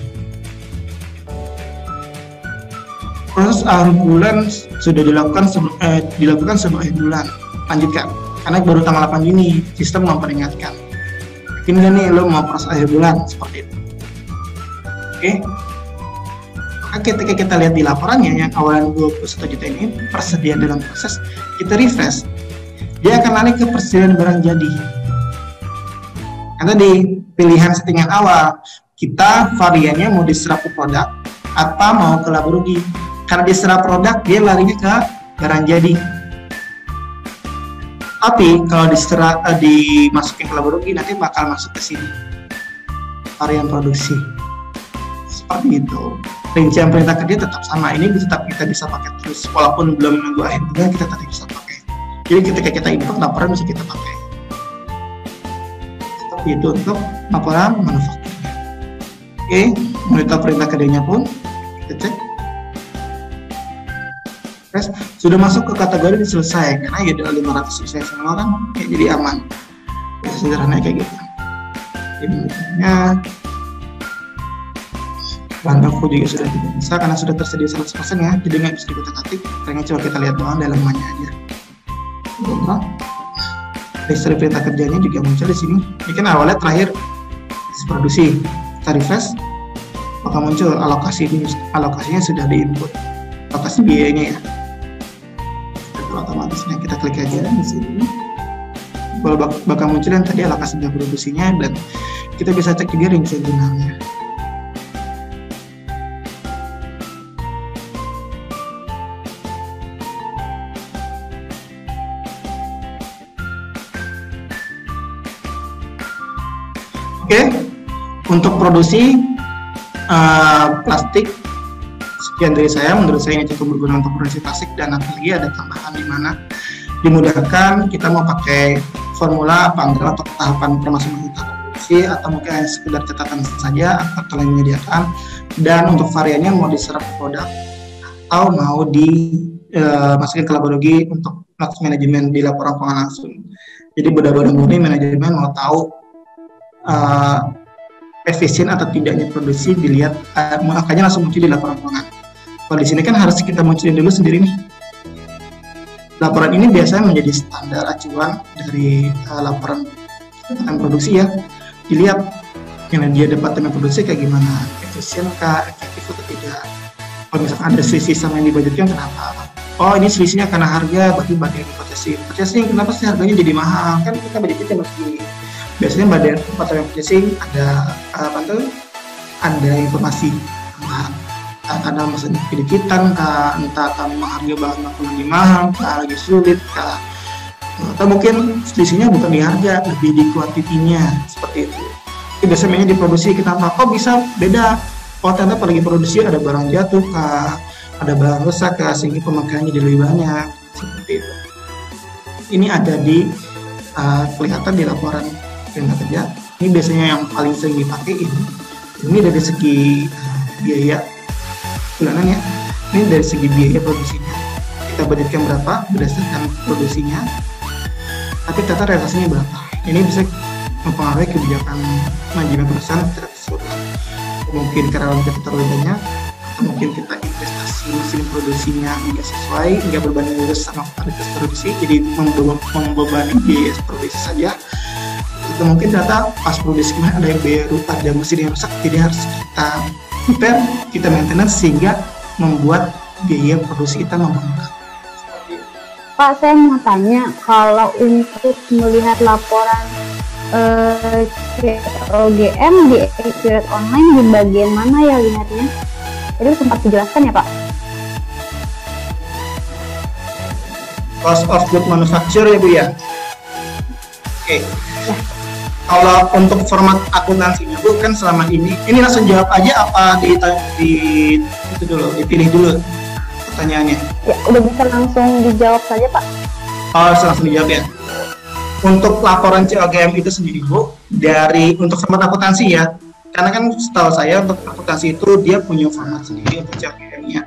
Proses akhir bulan sudah dilakukan sebelum akhir bulan. Lanjutkan, karena baru tanggal 8 Juni, sistem memperingatkan. Ini nih lo mau proses akhir bulan seperti itu. Oke. Ketika kita lihat di laporannya yang awalan 21 juta ini persediaan dalam proses, kita refresh, dia akan lari ke persediaan barang jadi. Karena di pilihan settingan awal kita variannya mau diserap ke produk apa mau ke laba rugi. Karena diserap produk dia larinya ke barang jadi. Tapi kalau dimasukin ke laba rugi nanti bakal masuk ke sini varian produksi. Seperti itu. Rincian perintah kerja tetap sama. Ini tetap kita bisa pakai terus walaupun belum menunggu akhir bulan kita tetap bisa pakai. Jadi ketika kita input laporan bisa kita pakai. Seperti itu untuk laporan manufakturnya. Oke, monitor perintah kerjanya pun kita cek. Terus sudah masuk ke kategori selesai karena ya udah 500 selesai semua kan, ya, jadi aman. Ya, sederhana kayak gitu. Jadi monitornya bahan baku juga sudah tidak bisa karena sudah tersedia 100% ya, jadi nggak bisa dikutak-atik. Karena coba kita lihat doang dalamannya aja. History perintah kerjanya juga muncul di sini. Ini kan awalnya terakhir produksi. Kita refresh, maka muncul alokasinya sudah diinput. Alokasi biayanya ya. Otomatisnya kita klik aja di sini. Bakal muncul yang tadi alokasi produksinya dan kita bisa cek juga rincian jurnalnya. Oke, untuk produksi plastik sekian dari saya. Menurut saya ini cukup berguna untuk produksi plastik dan apalagi ada tambahan di mana dimudahkan kita mau pakai formula apa enggak untuk tahapan permasalahan produksi atau mungkin hanya sekedar catatan saja atau yang menyediakan, dan untuk variannya mau diserap ke produk atau mau dimasukin ke laba rugi untuk manajemen di laporan keuangan langsung. Jadi benar-benar murni manajemen mau tahu efisien atau tidaknya produksi dilihat angkanya langsung muncul di laporan keuangan. Kalau di sini kan harus kita munculin dulu sendiri nih. Laporan ini biasanya menjadi standar acuan dari laporan produksi ya. Dilihat yang dia departemen produksi kayak gimana, efisien kah, efektif atau tidak. Kalau misalkan ada selisih sama yang dibudgetkan, kenapa? Oh ini selisihnya karena harga, berarti bagian purchasing. Kenapa sih harganya jadi mahal? Kan kita budgetnya masih biasanya badan departemen purchasing ada ada informasi karena maksudnya kedikitan entah harga bahan baku lagi mahal, lagi sulit, atau mungkin selisihnya bukan di harga, lebih di kuantitinya seperti itu. Itu biasanya diproduksi, kenapa kok bisa beda? Oh ternyata pergi produksi ada barang jatuh ada barang rusak sehingga pemakaiannya jadi lebih banyak seperti itu. Ini ada di kelihatan di laporan perintah kerja. Ini biasanya yang paling sering dipakai ini dari segi biaya bulanan ya. Ini dari segi biaya produksinya kita budgetkan berapa berdasarkan produksinya, tapi ternyata realisasinya berapa. Ini bisa mempengaruhi kebijakan manajemen perusahaan secara keseluruhan. Mungkin karena kita terlalu banyak, atau mungkin kita investasi mesin produksinya nggak sesuai, nggak berbanding lurus sama kualitas produksi, jadi membebani biaya produksi saja. Itu mungkin ternyata pas produksi kemarin ada yang baru, ada mesin yang rusak, jadi harus kita repair, kita maintenance sehingga membuat biaya produksi kita membengkak. Pak, saya mau tanya, kalau untuk melihat laporan OGM di Accurate Online di bagian mana ya lihatnya? Itu sempat dijelaskan ya Pak? Cost of good manufacture ya Bu ya? Oke. Ya. Kalau untuk format akuntansinya Bu kan selama ini langsung jawab aja apa itu dulu, dipilih dulu pertanyaannya. Ya, udah bisa langsung dijawab saja Pak. Oh, langsung dijawab ya. Untuk laporan COGM itu sendiri Bu, untuk format akuntansi ya, karena kan setahu saya untuk akuntansi itu dia punya format sendiri untuk COGM-nya.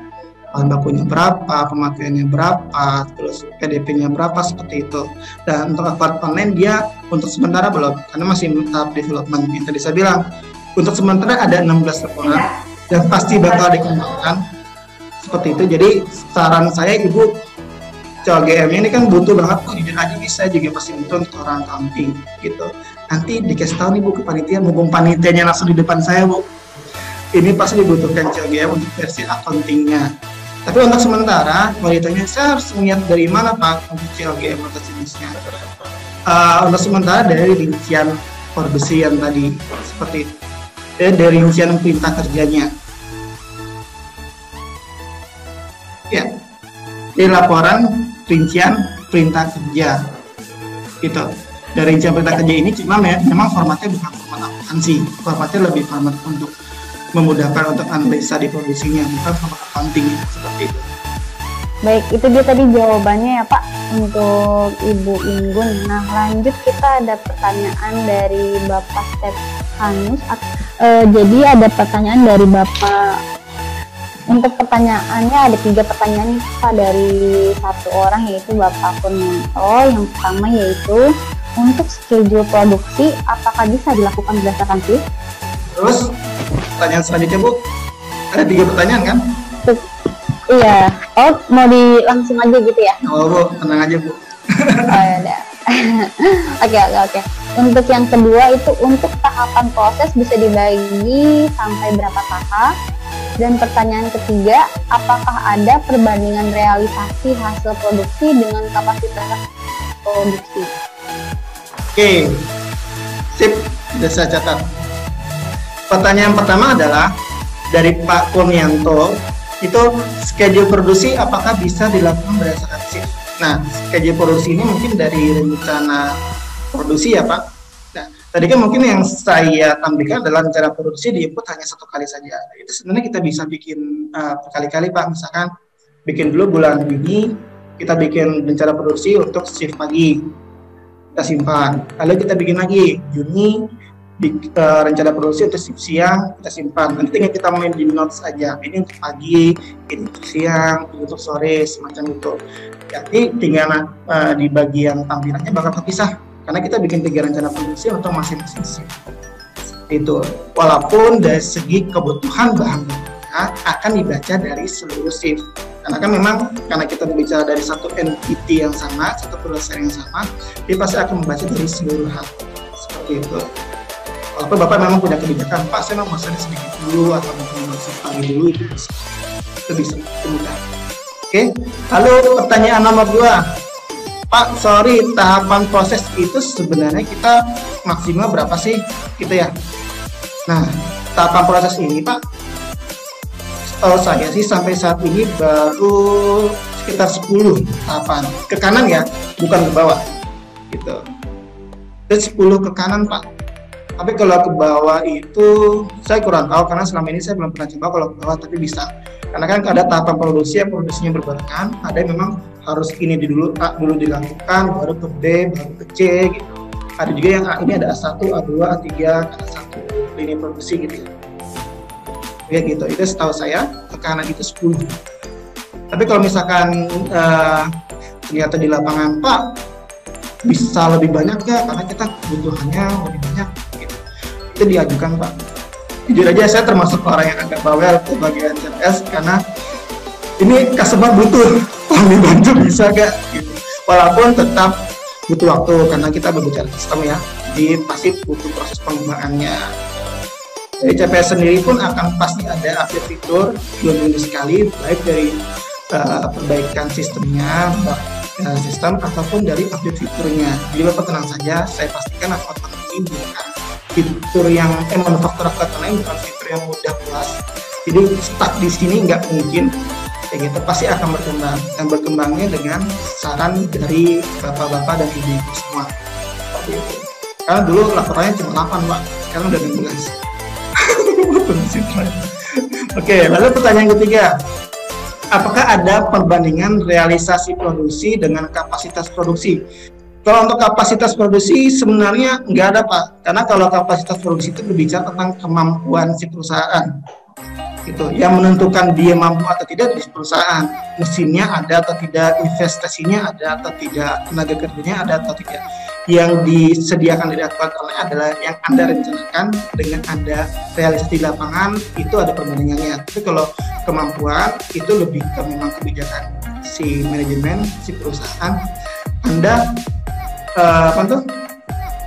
Bahan bakunya berapa, pemakaiannya berapa, terus PDP-nya berapa, seperti itu. Dan untuk akun online dia untuk sementara belum, karena masih tahap development. Yang tadi saya bilang, untuk sementara ada 16 laporan dan pasti bakal dikembangkan seperti itu. Jadi saran saya Ibu, COGM ini kan butuh banget, jujur aja bisa juga pasti butuh untuk orang accounting gitu. Nanti dikasih tahu nih Bu ke panitia, mumpung panitianya langsung di depan saya Bu. Ini pasti dibutuhkan COGM untuk versi accountingnya. Tapi untuk sementara, kalau ditanya saya harus melihat dari mana Pak untuk COGM atau jenisnya. Untuk sementara dari rincian produksi yang tadi seperti itu. dari rincian perintah kerjanya. Ya, di laporan rincian perintah kerja gitu. Dari rincian perintah kerja ini cuma memang formatnya bukan format akuntansi, formatnya lebih format untuk memudahkan untuk analisa di produksinya, bukan format accounting seperti itu. Baik, itu dia tadi jawabannya ya Pak untuk Ibu Inggun. Nah, lanjut kita ada pertanyaan dari Bapak Stefanus. Jadi ada pertanyaan dari Bapak. Untuk pertanyaannya ada 3 pertanyaan nih Pak dari satu orang, yaitu Bapak Purnianto. Yang pertama yaitu untuk schedule produksi apakah bisa dilakukan berdasarkan shift? Terus pertanyaan selanjutnya Bu, ada 3 pertanyaan kan? Iya. Oh, mau langsung aja gitu ya? Oh Bu, tenang aja Bu. Oh ya udah. Oke. Untuk yang kedua itu untuk tahapan proses bisa dibagi sampai berapa tahap? Dan pertanyaan ketiga, apakah ada perbandingan realisasi hasil produksi dengan kapasitas produksi? Oke, sip, sudah saya catat. Pertanyaan pertama adalah dari Pak Purnianto, itu schedule produksi apakah bisa dilakukan berdasarkan shift? Nah, schedule produksi ini mungkin dari rencana produksi ya Pak. Nah, tadi kan mungkin yang saya tampilkan adalah rencana produksi di input hanya 1 kali saja. Itu sebenarnya kita bisa bikin berkali-kali Pak. Misalkan bikin dulu bulan Juni, kita bikin rencana produksi untuk shift pagi, kita simpan. Lalu kita bikin lagi Juni, rencana produksi untuk shift siang, kita simpan. Nanti tinggal kita main di notes aja. Ini untuk pagi, ini untuk siang, ini untuk sore, semacam itu. Jadi tinggal di bagian tampilannya bakal terpisah. Karena kita bikin 3 rencana produksi untuk masing-masing shift. Itu walaupun dari segi kebutuhan bahan akan dibaca dari seluruh shift. Karena kan memang karena kita berbicara dari satu entity yang sama, satu proses yang sama, dia pasti akan membaca dari seluruh hal. Seperti itu. Walaupun Bapak memang punya kebijakan, Pak saya mau masanya sedikit dulu atau mungkin shift pagi dulu, itu bisa, itu mudah. Oke, lalu pertanyaan nomor 2. Pak, sorry, tahapan proses itu sebenarnya kita maksimal berapa sih gitu ya? Nah, tahapan proses ini Pak, setahu saya sih sampai saat ini baru sekitar 10 tahapan. Ke kanan ya, bukan ke bawah gitu. Terus 10 ke kanan Pak. Tapi kalau ke bawah itu saya kurang tahu karena selama ini saya belum pernah coba kalau ke bawah, tapi bisa. Karena kan ada tahapan produksi yang produksinya berbarengan, ada yang memang harus ini dulu dulu dilakukan, baru ke B, baru ke C gitu. Ada juga yang ini ada A1, A2, A3, ada 1 lini produksi gitu. Ya gitu, itu setahu saya ke kanan itu 10. Tapi kalau misalkan ternyata di lapangan Pak bisa lebih banyak ya, karena kita kebutuhannya lebih banyak gitu. Itu diajukan Pak. Jujur aja saya termasuk orang yang agak bawel ke bagian CPS karena ini customer butuh dibantu bisa gak gitu. Walaupun tetap butuh waktu karena kita berbicara sistem ya, jadi pasti butuh proses pengembangannya. Dari CPS sendiri pun akan pasti ada update fitur 2 minggu sekali, baik dari perbaikan sistemnya, sistem ataupun dari update fiturnya. Jadi Bapak tenang saja, saya pastikan akun ini bukan fitur yang manufaktur lain, bukan fitur yang mudah puas. Jadi stuck di sini nggak mungkin. Kayak gitu pasti akan berkembang, dan berkembangnya dengan saran dari bapak-bapak dan ibu-ibu semua. Karena dulu laporannya cuma 8 Pak, sekarang udah 16. Oke, lalu pertanyaan ketiga, apakah ada perbandingan realisasi produksi dengan kapasitas produksi? Kalau untuk kapasitas produksi sebenarnya nggak ada Pak, karena kalau kapasitas produksi itu berbicara tentang kemampuan si perusahaan. Gitu, yang menentukan dia mampu atau tidak di perusahaan, mesinnya ada atau tidak, investasinya ada atau tidak, tenaga kerjanya ada atau tidak. Yang disediakan dari aktualnya adalah yang Anda rencanakan dengan Anda realisasi di lapangan, itu ada perbandingannya. Tapi kalau kemampuan itu lebih ke memang kebijakan si manajemen, si perusahaan. Anda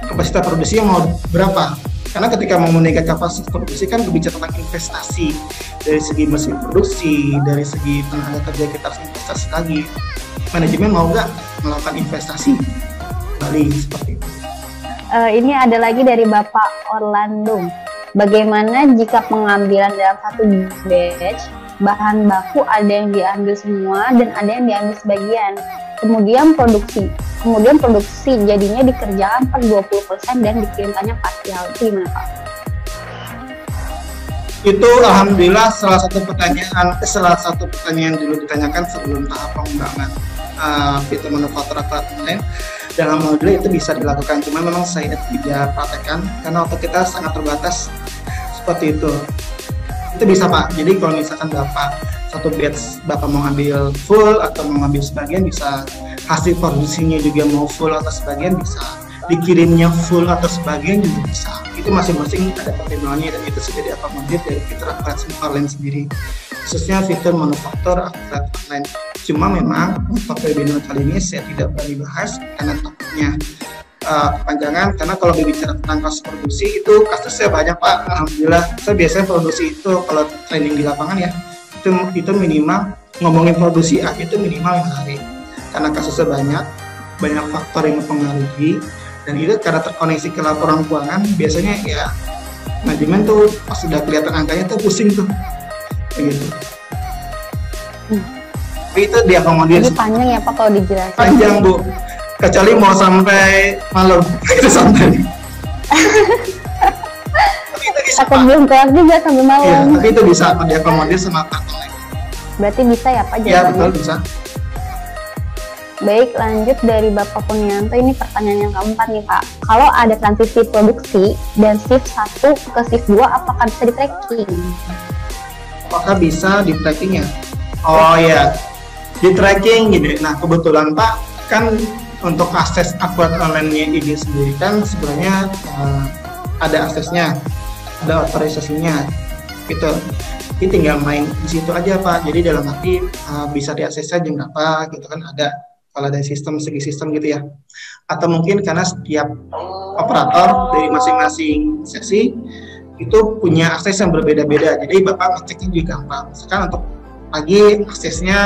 kapasitas produksi yang mau berapa? Karena ketika mau meningkat kapasitas produksi kan berbicara tentang investasi dari segi mesin produksi, dari segi tenaga kerja kita harus investasi lagi. Manajemen mau nggak melakukan investasi kembali seperti itu? Ini ada lagi dari Bapak Orlando. Bagaimana jika pengambilan dalam satu batch, bahan baku ada yang diambil semua dan ada yang diambil sebagian. Kemudian produksi jadinya dikerjakan per 20% dan dikirimkannya parsial. Itu gimana Pak? Itu alhamdulillah salah satu pertanyaan dulu ditanyakan sebelum tahap pengembangan fitur manufaktur akurat online. Dan alhamdulillah itu bisa dilakukan, cuma memang saya tidak praktekkan karena waktu kita sangat terbatas seperti itu. Itu bisa Pak, jadi kalau misalkan satu batch Bapak mau ambil full atau mau ambil sebagian, bisa hasil produksinya juga mau full atau sebagian bisa, dikirimnya full atau sebagian juga bisa. Itu masing-masing ada pertimbangannya dan itu sudah diakomodir dari fitur akurat online sendiri, khususnya fitur manufaktur akurat online. Cuma memang untuk webinar kali ini saya tidak berani bahas karena takutnya kepanjangan, karena kalau berbicara tentang kasus produksi itu kasusnya banyak Pak. Alhamdulillah saya biasanya produksi itu kalau training di lapangan ya itu minimal ngomongin produksi itu minimal 5 hari karena kasusnya banyak faktor yang mempengaruhi, dan itu karena terkoneksi ke laporan keuangan biasanya ya manajemen tuh pas sudah kelihatan angkanya tuh pusing tuh begitu. Itu diakomodir. Jadi panjang ya Pak kalau dijelasin. Panjang Bu, kecuali mau sampai malam itu santai. Takut belum kelar juga sampai malam. Iya, tapi itu bisa diakomodir sama kartu lain. Berarti bisa ya Pak? Iya betul bisa. Baik, lanjut dari Bapak Purnianto, ini pertanyaan yang keempat nih Pak. Kalau ada transisi produksi dan shift 1 ke shift 2, apakah bisa di-tracking? Apakah bisa di-tracking ya? Oh ya, di-tracking gini. Nah kebetulan Pak, kan untuk akses akurat online-nya ini sendiri kan sebenarnya ada aksesnya, ada otorisasinya gitu. Jadi tinggal main di situ aja Pak. Jadi dalam arti bisa diaksesnya jam berapa gitu kan, ada kalau ada segi sistem gitu ya. Atau mungkin karena setiap operator dari masing-masing sesi itu punya akses yang berbeda-beda. Jadi Bapak ngeceknya juga gampang. Misalkan untuk pagi aksesnya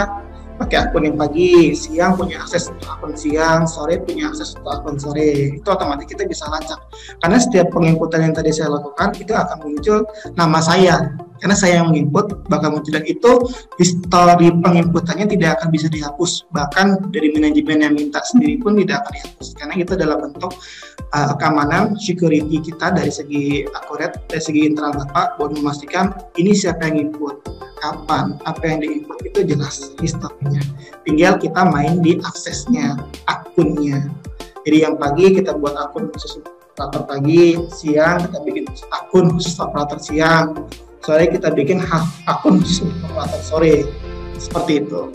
pakai akun yang pagi, siang punya akses untuk akun siang, sore punya akses untuk akun sore. Itu otomatis kita bisa lacak. Karena setiap penginputan yang tadi saya lakukan itu akan muncul nama saya. Karena saya yang menginput bakal muncul, dan itu histori penginputannya tidak akan bisa dihapus. Bahkan dari manajemen yang minta sendiri pun tidak akan dihapus. Karena itu adalah bentuk keamanan, security kita dari segi akurat, dari segi internal Bapak buat memastikan ini siapa yang input, kapan, apa yang diinput itu jelas historinya. Tinggal kita main di aksesnya, akunnya. Jadi yang pagi kita buat akun khusus operator pagi, siang kita bikin akun khusus operator siang, sore kita bikin akun khusus operator sore. Seperti itu.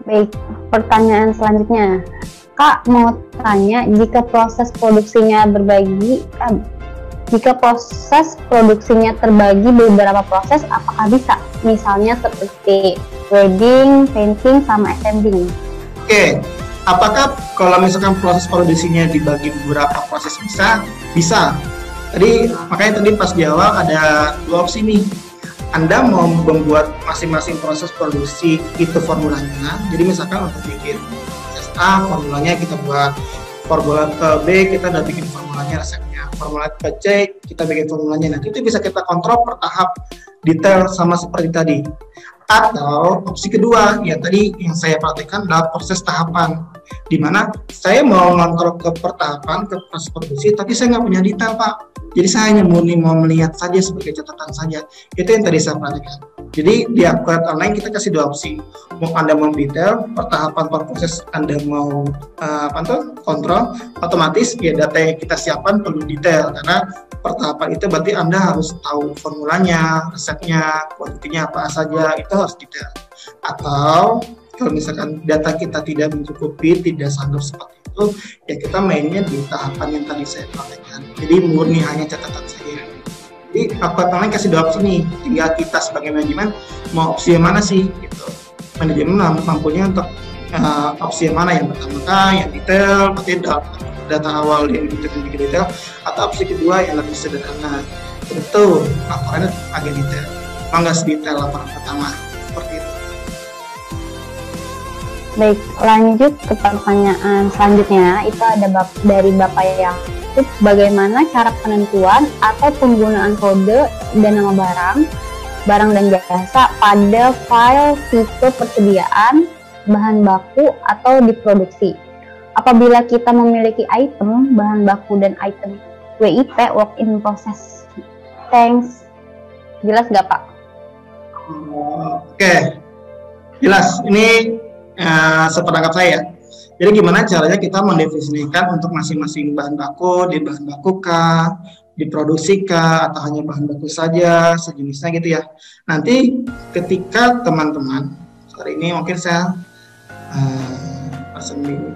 Baik, pertanyaan selanjutnya. Kak mau tanya, jika proses produksinya terbagi beberapa proses, apakah bisa? Misalnya seperti wedding, painting, sama assembling. Oke, apakah kalau misalkan proses produksinya dibagi beberapa proses bisa? Bisa. Makanya tadi pas di awal ada 2 opsi nih. Anda mau membuat masing-masing proses produksi itu formulanya. Jadi misalkan untuk bikin proses A, formulanya kita buat. Formula ke B, kita udah bikin formulanya, resepnya. Formula ke C, kita bikin formulanya. Nanti itu bisa kita kontrol per tahap, detail sama seperti tadi. Atau opsi kedua, ya tadi yang saya praktekkan adalah proses tahapan, di mana saya mau ngontrol ke pertahapan, ke proses produksi, tapi saya nggak punya detail Pak. Jadi saya hanya murni mau melihat saja sebagai catatan saja. Itu yang tadi saya praktekkan. Jadi di akurat online kita kasih 2 opsi. Mau Anda mau detail, pertahapan per proses Anda mau kontrol, otomatis ya data yang kita siapkan perlu detail, karena pertahapan itu berarti Anda harus tahu formulanya, resepnya, kuantitinya apa saja, itu harus detail. Atau kalau misalkan data kita tidak mencukupi, tidak sanggup seperti itu, ya kita mainnya di tahapan yang tadi saya praktekkan. Jadi murni hanya catatan saja. Jadi akurat online kasih 2 opsi nih, tinggal kita sebagai manajemen mau opsi yang mana sih gitu. Manajemen mampunya untuk opsi yang mana, yang pertama yang detail, berarti data awal yang detail, atau opsi kedua yang lebih sederhana. Tentu laporannya agak detail, nggak sedetail laporan pertama, seperti itu. Baik, lanjut ke pertanyaan selanjutnya. Itu ada dari Bapak yaitu bagaimana cara penentuan atau penggunaan kode dan nama barang dan jasa pada file tipe persediaan, bahan baku, atau diproduksi. Apabila kita memiliki item, bahan baku, dan item WIP, work in process. Thanks. Jelas nggak, Pak? Oke, jelas. Ini sepenangkap saya. Jadi gimana caranya kita mendefinisikan untuk masing-masing bahan baku, di bahan baku kah, diproduksi kah, atau hanya bahan baku saja, sejenisnya gitu ya. Nanti ketika teman-teman, hari ini mungkin saya sendiri.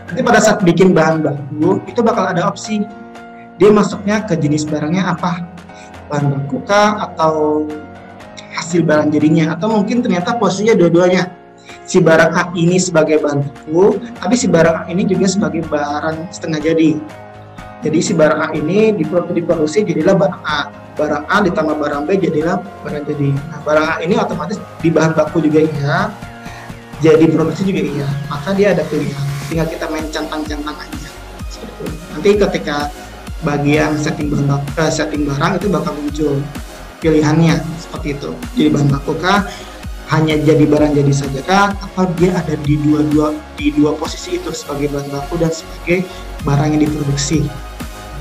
Nanti pada saat bikin bahan baku, itu bakal ada opsi. Dia masuknya ke jenis barangnya apa? Bahan baku kah, atau hasil barang jadinya, atau mungkin ternyata posisinya dua-duanya. Si barang A ini sebagai bahan baku, tapi si barang A ini juga sebagai barang setengah jadi. Jadi si barang A ini diproduksi jadilah barang A, barang A ditambah barang B jadilah barang jadi. Nah, barang A ini otomatis di bahan baku juga iya, jadi produksi juga iya. Maka dia ada pilihan, tinggal kita main centang-centang aja. Seperti itu. Nanti ketika bagian setting barang itu bakal muncul pilihannya seperti itu. Jadi bahan baku kah, hanya jadi barang jadi saja kah, atau dia ada di dua posisi itu sebagai bahan baku dan sebagai barang yang diproduksi.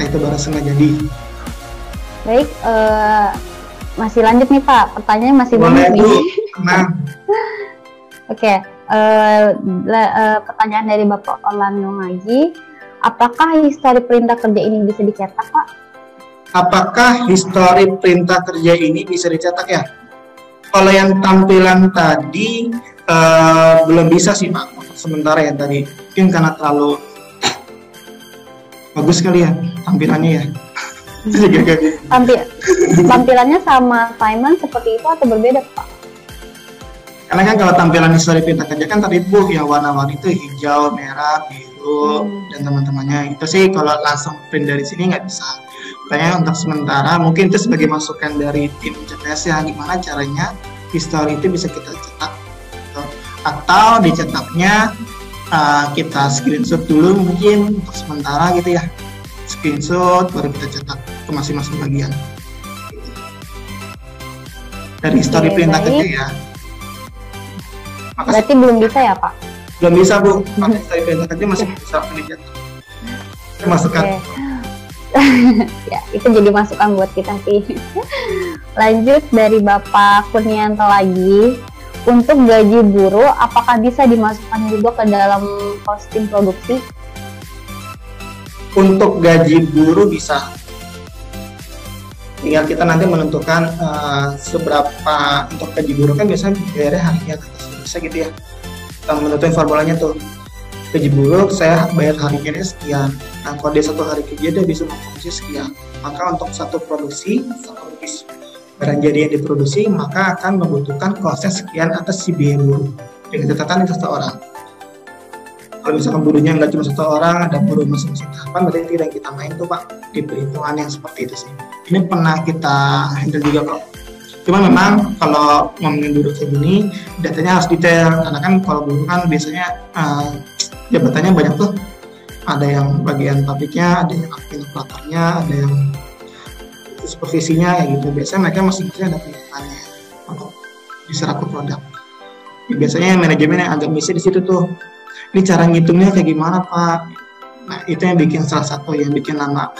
Nah itu barang setengah jadi. Baik, masih lanjut nih Pak, pertanyaannya masih Boleh, banyak nih. Nah. Oke, pertanyaan dari Bapak Orlando lagi, apakah histori perintah kerja ini bisa dicetak Pak? Apakah histori perintah kerja ini bisa dicetak ya? Kalau yang tampilan tadi belum bisa sih Pak, sementara yang tadi mungkin karena terlalu bagus kali ya tampilannya ya. Tampilannya sama Simon seperti itu atau berbeda Pak? Karena kan kalau tampilan histori perintah kerja kan tadi Bu yang warna-warni itu hijau, merah, biru dan teman-temannya. Itu sih kalau langsung print dari sini nggak bisa. Makanya untuk sementara mungkin itu sebagai masukan dari tim CTS ya, gimana caranya histori itu bisa kita cetak atau dicetaknya kita screenshot dulu mungkin untuk sementara gitu ya, screenshot baru kita cetak ke masing-masing bagian dari histori perintah kerja ya. Makasih. Berarti belum bisa ya Pak? Belum bisa Bu, karena histori perintah kerja masih bisa dicetak. Kita masukkan. Ya, itu jadi masukan buat kita sih. Lanjut dari Bapak Kurnianto lagi, untuk gaji buruh apakah bisa dimasukkan juga ke dalam kostum produksi? Untuk gaji buruh bisa. Tinggal kita nanti menentukan seberapa untuk gaji buruh kan biasanya bayarnya harinya bisa gitu ya. Kita menentukan formulanya tuh. Gaji buruh saya bayar hari kerja sekian. Nah kalau dia satu hari kerja dia bisa memproduksi sekian. Maka untuk satu produksi, satu piece barang jadi yang diproduksi maka akan membutuhkan proses sekian atas si biaya buruh dengan catatan itu satu orang. Kalau misalkan buruhnya nggak cuma satu orang, ada buruh masing-masing tahapan, berarti tidak kita main tuh Pak di perhitungan yang seperti itu sih. Ini pernah kita handle juga kok. Cuma memang kalau ngomongin buruh kayak gini datanya harus detail karena kan kalau buruh kan biasanya jabatannya banyak tuh, ada yang bagian pabriknya, ada yang operatornya, ada yang supervisinya kayak gitu. Biasanya mereka masing-masing ada penelitiannya untuk diserap ke produk. Ya, biasanya manajemen yang agak misi di situ tuh. Ini cara ngitungnya kayak gimana Pak? Nah itu yang bikin salah satu yang bikin nama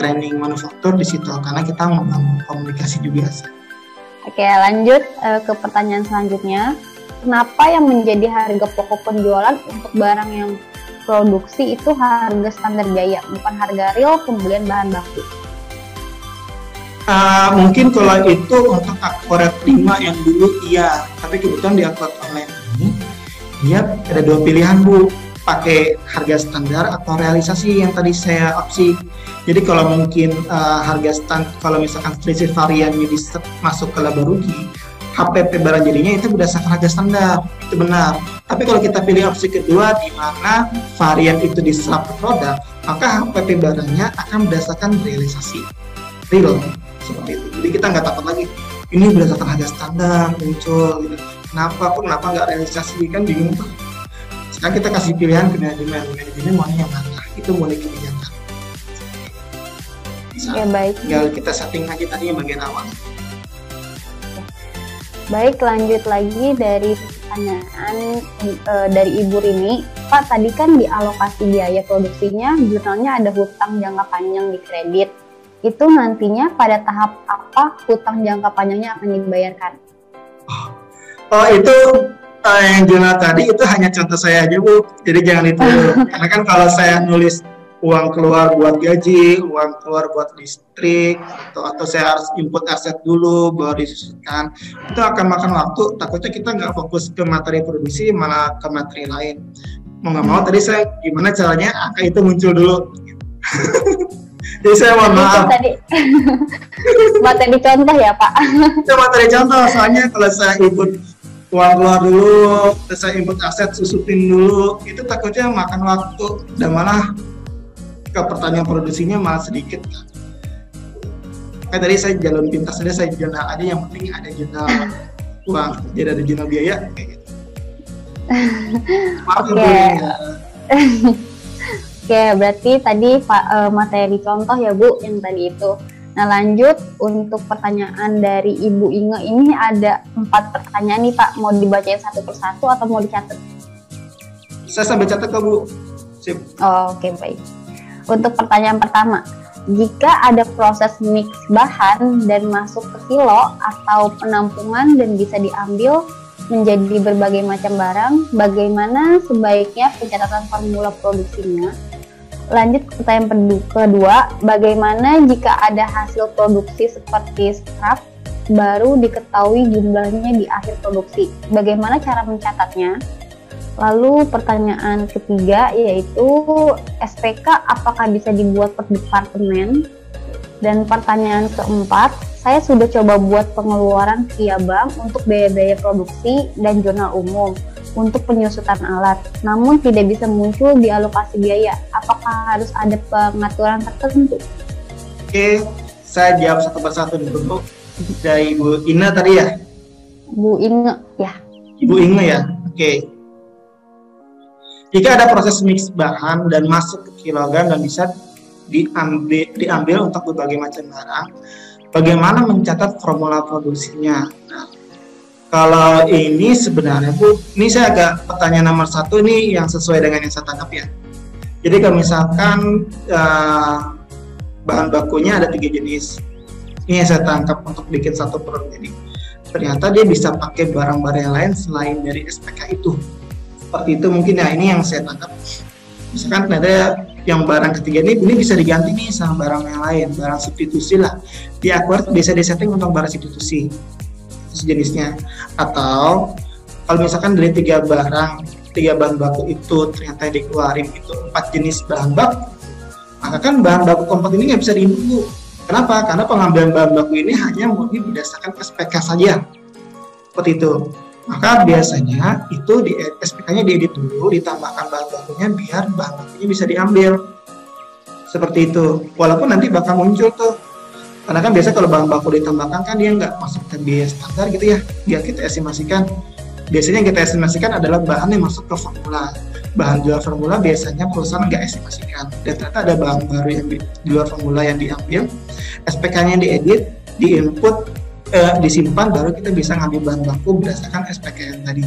training manufaktur di situ karena kita membangun komunikasi juga. Oke, lanjut ke pertanyaan selanjutnya. Kenapa yang menjadi harga pokok penjualan untuk barang yang produksi itu harga standar jaya, bukan harga real pembelian bahan baku? Mungkin kalau itu untuk Akkoret 5 yang dulu iya, tapi kebetulan di Akkoret online ini dia ada dua pilihan Bu, pakai harga standar atau realisasi yang tadi saya opsi. Jadi kalau mungkin harga standar, kalau misalkan selisih variannya masuk ke laba rugi, HPP barang jadinya itu berdasarkan harga standar, itu benar. Tapi kalau kita pilih opsi kedua di mana varian itu diserap ke produk, maka HPP barangnya akan berdasarkan realisasi real seperti itu. Jadi kita nggak takut lagi ini berdasarkan harga standar muncul gitu. Kenapa nggak realisasi, kan bingung tuh. Sekarang kita kasih pilihan ke manajemen maunya yang mana, itu boleh kebijakan. Bisa. baik. Tinggal kita setting aja tadi bagian awal. Baik, lanjut lagi dari pertanyaan dari Ibu Rini. Pak, tadi kan di alokasi biaya produksinya, jurnalnya ada hutang jangka panjang di kredit. Itu nantinya pada tahap apa hutang jangka panjangnya akan dibayarkan? Oh, itu yang jurnal tadi itu hanya contoh saya aja, Bu. Jadi jangan itu. Karena kan kalau saya nulis uang keluar buat gaji, uang keluar buat listrik, atau saya harus input aset dulu baru disusunkan, itu akan makan waktu. Takutnya kita nggak fokus ke materi produksi, malah ke materi lain. Mau nggak mau tadi saya gimana caranya angka itu muncul dulu. Jadi saya mohon maaf. Tadi materi contoh ya, Pak. Itu materi contoh, soalnya kalau saya input uang keluar dulu, terus saya input aset susupin dulu, itu takutnya makan waktu dan malah ke pertanyaan produksinya malah sedikit. Kayak tadi saya jalan pintas saja, saya jurnal aja, yang penting ada jurnal uang, jadi ada jurnal biaya kayak gitu. Maaf ya, Bu. Oke, berarti tadi materi contoh ya, Bu, yang tadi itu. Nah, lanjut untuk pertanyaan dari Ibu Inge, ini ada 4 pertanyaan nih, Pak. Mau dibacain satu persatu atau mau dicatat? Saya sambil catat kok, Bu. Sip. Oh, oke, baik. Untuk pertanyaan pertama, jika ada proses mix bahan dan masuk ke silo atau penampungan dan bisa diambil menjadi berbagai macam barang, bagaimana sebaiknya pencatatan formula produksinya? Lanjut ke pertanyaan kedua, bagaimana jika ada hasil produksi seperti scrap baru diketahui jumlahnya di akhir produksi? Bagaimana cara mencatatnya? Lalu pertanyaan ketiga yaitu SPK apakah bisa dibuat per departemen? Dan pertanyaan keempat, saya sudah coba buat pengeluaran via bank untuk biaya-biaya produksi dan jurnal umum untuk penyusutan alat, namun tidak bisa muncul di alokasi biaya. Apakah harus ada pengaturan tertentu? Oke, saya jawab satu persatu dulu. Dari Ibu Ina tadi ya? Bu Inge, ya. Ibu Inge ya? Oke. Jika ada proses mix bahan dan masuk ke kilogram dan bisa diambil untuk berbagai macam barang, bagaimana mencatat formula produksinya? Nah, kalau ini sebenarnya, Bu, ini saya agak pertanyaan nomor 1 nih yang sesuai dengan yang saya tangkap ya. Jadi kalau misalkan bahan bakunya ada 3 jenis, ini yang saya tangkap untuk bikin satu produk. Jadi ternyata dia bisa pakai barang-barang yang lain selain dari SPK itu. Seperti itu mungkin ya, ini yang saya tangkap. Misalkan ada yang barang ketiga ini bisa diganti nih sama barang yang lain, barang substitusi lah. Di Aquart bisa disetting untuk barang substitusi sejenisnya. Atau kalau misalkan dari 3 bahan baku itu ternyata dikeluarin itu 4 jenis bahan baku, maka kan bahan baku keempat ini nggak bisa diinput. Kenapa? Karena pengambilan bahan baku ini hanya murni berdasarkan SPK saja. Seperti itu. Maka biasanya itu di SPK-nya diedit dulu, ditambahkan bahan bakunya biar bahan bakunya bisa diambil. Seperti itu. Walaupun nanti bakal muncul tuh. Karena kan biasa kalau bahan baku ditambahkan kan dia nggak masuk ke biaya standar gitu ya. Biar kita estimasikan. Biasanya yang kita estimasikan adalah bahan yang masuk ke formula. Bahan di luar formula biasanya perusahaan nggak estimasikan. Dan ternyata ada bahan baru yang di luar formula yang diambil. SPK-nya diedit, diinput, disimpan, baru kita bisa ngambil bahan baku berdasarkan SPK yang tadi.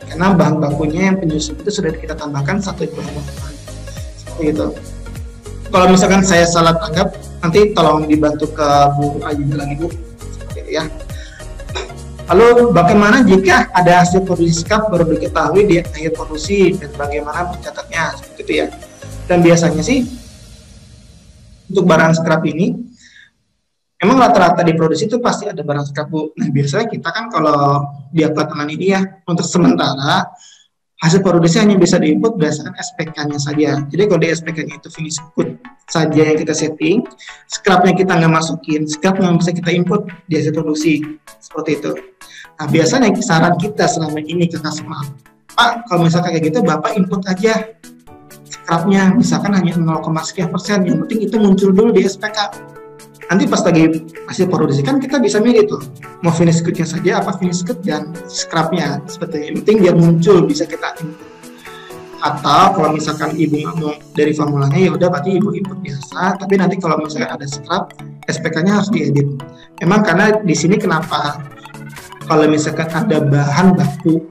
Karena bahan bakunya yang penyusun itu sudah kita tambahkan 1 bahan baku. Seperti itu. Kalau misalkan saya salah tanggap, nanti tolong dibantu ke Bu Ayu lagi, Bu. Seperti ya. Lalu bagaimana jika ada hasil produksi scrap baru diketahui di akhir produksi dan bagaimana mencatatnya, seperti itu ya. Dan biasanya sih untuk barang scrap ini emang rata-rata di produksi itu pasti ada barang scrap, Bu. Nah, biasanya kita kan kalau di pelatihan ini ya, untuk sementara hasil produksi hanya bisa diinput berdasarkan SPK-nya saja. Jadi kalau di SPK-nya itu finish good saja yang kita setting, scrap-nya kita nggak masukin, scrap yang bisa kita input di hasil produksi. Seperti itu. Nah, biasanya saran kita selama ini ke customer, Pak, kalau misalkan kayak gitu, Bapak input aja scrap-nya, misalkan hanya 0,sekian%, yang penting itu muncul dulu di SPK. Nanti pas lagi hasil produksi kan kita bisa milih tuh mau finish good-nya saja apa finish good dan scrap-nya, seperti ini. Penting dia muncul bisa kita input. Atau kalau misalkan ibu nggak mau dari formulanya, ya udah berarti ibu input biasa. Tapi nanti kalau misalnya ada scrap, SPK-nya harus diedit. Memang karena di sini kenapa kalau misalkan ada bahan baku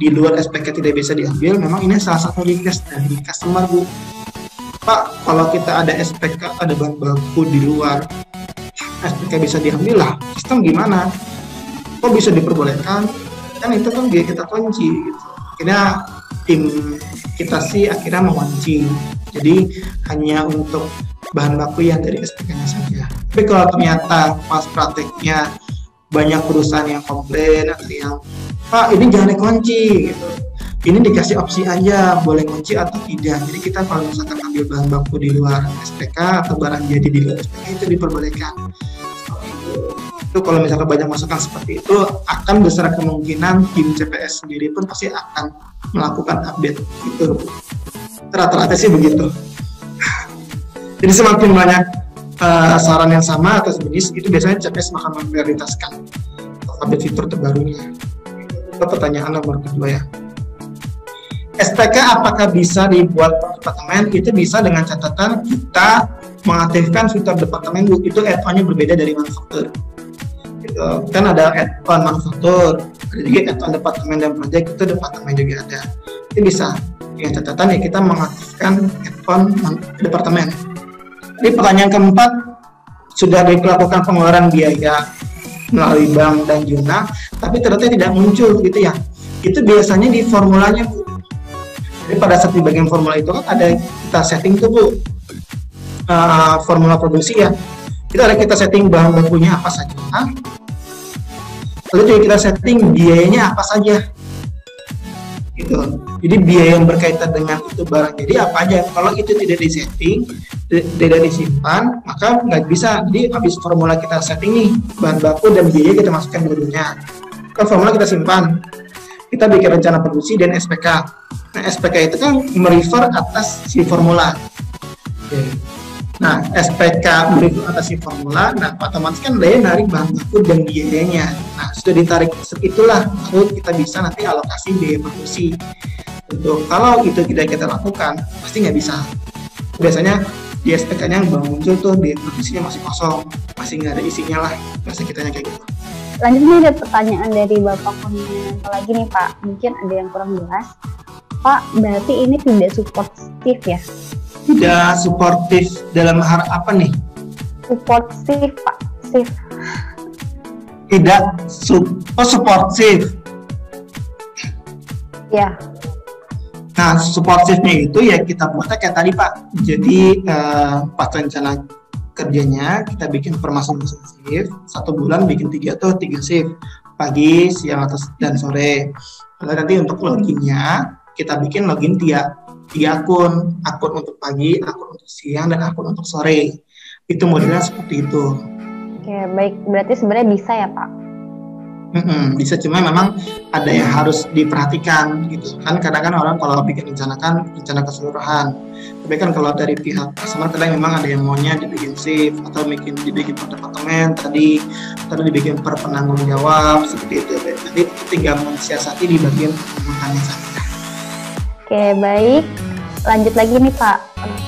di luar SPK tidak bisa diambil, memang ini salah satu request dari customer, Bu. Pak, kalau kita ada SPK, ada bahan baku di luar SPK bisa diambil lah, sistem gimana? Kok bisa diperbolehkan? Kan itu kan kita kunci gitu. Akhirnya tim kita sih akhirnya mengunci. Jadi hanya untuk bahan baku yang dari SPK-nya saja. Tapi kalau ternyata pas prakteknya banyak perusahaan yang komplain atau yang, Pak ini jangan dikunci gitu, ini dikasih opsi aja boleh kunci atau tidak. Jadi kita kalau misalkan ambil bahan baku di luar SPK atau barang jadi di luar SPK itu diperbolehkan. Itu kalau misalkan banyak masukan seperti itu, akan besar kemungkinan tim CPS sendiri pun pasti akan melakukan update itu. Rata-rata sih begitu. Jadi semakin banyak saran yang sama atau sejenis, itu biasanya CPS akan memprioritaskan update fitur terbarunya. Itu pertanyaan nomor kedua ya. SPK apakah bisa dibuat per departemen? Itu bisa dengan catatan kita mengaktifkan fitur departemen, Bu. Itu add-on-nya berbeda dari manufaktur. Gitu. Kan ada add-on manufaktur, ada juga add-on departemen dan proyek, itu departemen juga ada. Itu bisa dengan catatan ya kita mengaktifkan add-on departemen. Jadi pertanyaan keempat, sudah dilakukan pengeluaran biaya melalui bank dan Juna, tapi ternyata tidak muncul gitu ya. Itu biasanya di formulanya, Bu. Jadi pada saat di bagian formula itu kan ada kita setting tuh, Bu, formula produksi ya. Itu ada kita setting bahan bakunya apa saja, lalu juga kita setting biayanya apa saja, gitu. Jadi biaya yang berkaitan dengan itu barang jadi apa aja. Kalau itu tidak disetting, tidak disimpan, maka nggak bisa. Jadi habis formula kita setting nih bahan baku dan biaya kita masukkan dulunya. Kalau formula kita simpan, kita bikin rencana produksi dan SPK. Nah, SPK itu kan merefer atas si formula. Oke. Nah, SPK merefer atas si formula, nah otomatis kan dia narik bahan baku dan biayanya. Nah, sudah ditarik itulah, baru kita bisa nanti alokasi biaya produksi. Untuk kalau itu tidak kita lakukan, pasti nggak bisa. Biasanya di SPK-nya belum muncul tuh, biaya produksinya masih kosong, masih nggak ada isinya lah, bahasa kitanya kayak gitu. Lanjut nih, ada pertanyaan dari Bapak komentar lagi nih Pak, mungkin ada yang kurang jelas. Pak, berarti ini tidak suportif ya? Tidak suportif dalam hal apa nih? Suportif Pak, sif. Tidak suportif. Ya. Nah, suportifnya itu ya kita buatnya kayak tadi Pak. Jadi pas rencana kerjanya kita bikin per masing-masing shift, 1 bulan bikin 3 shift, pagi, siang, dan sore. Lalu nanti untuk loginnya kita bikin login 3 akun untuk pagi, akun untuk siang, dan akun untuk sore. Itu modelnya seperti itu. Oke, baik. Berarti sebenarnya bisa ya Pak? Bisa, cuma memang ada yang harus diperhatikan gitu kan. Kadang-kadang orang kalau bikin rencana keseluruhan, tapi kan kalau dari pihak customer kadang memang ada yang maunya dibikin shift atau dibikin per departemen, tadi dibikin per penanggung jawab seperti itu. Jadi tinggal mensiasati di bagian penggunaannya saja. Oke, baik. Lanjut lagi nih Pak,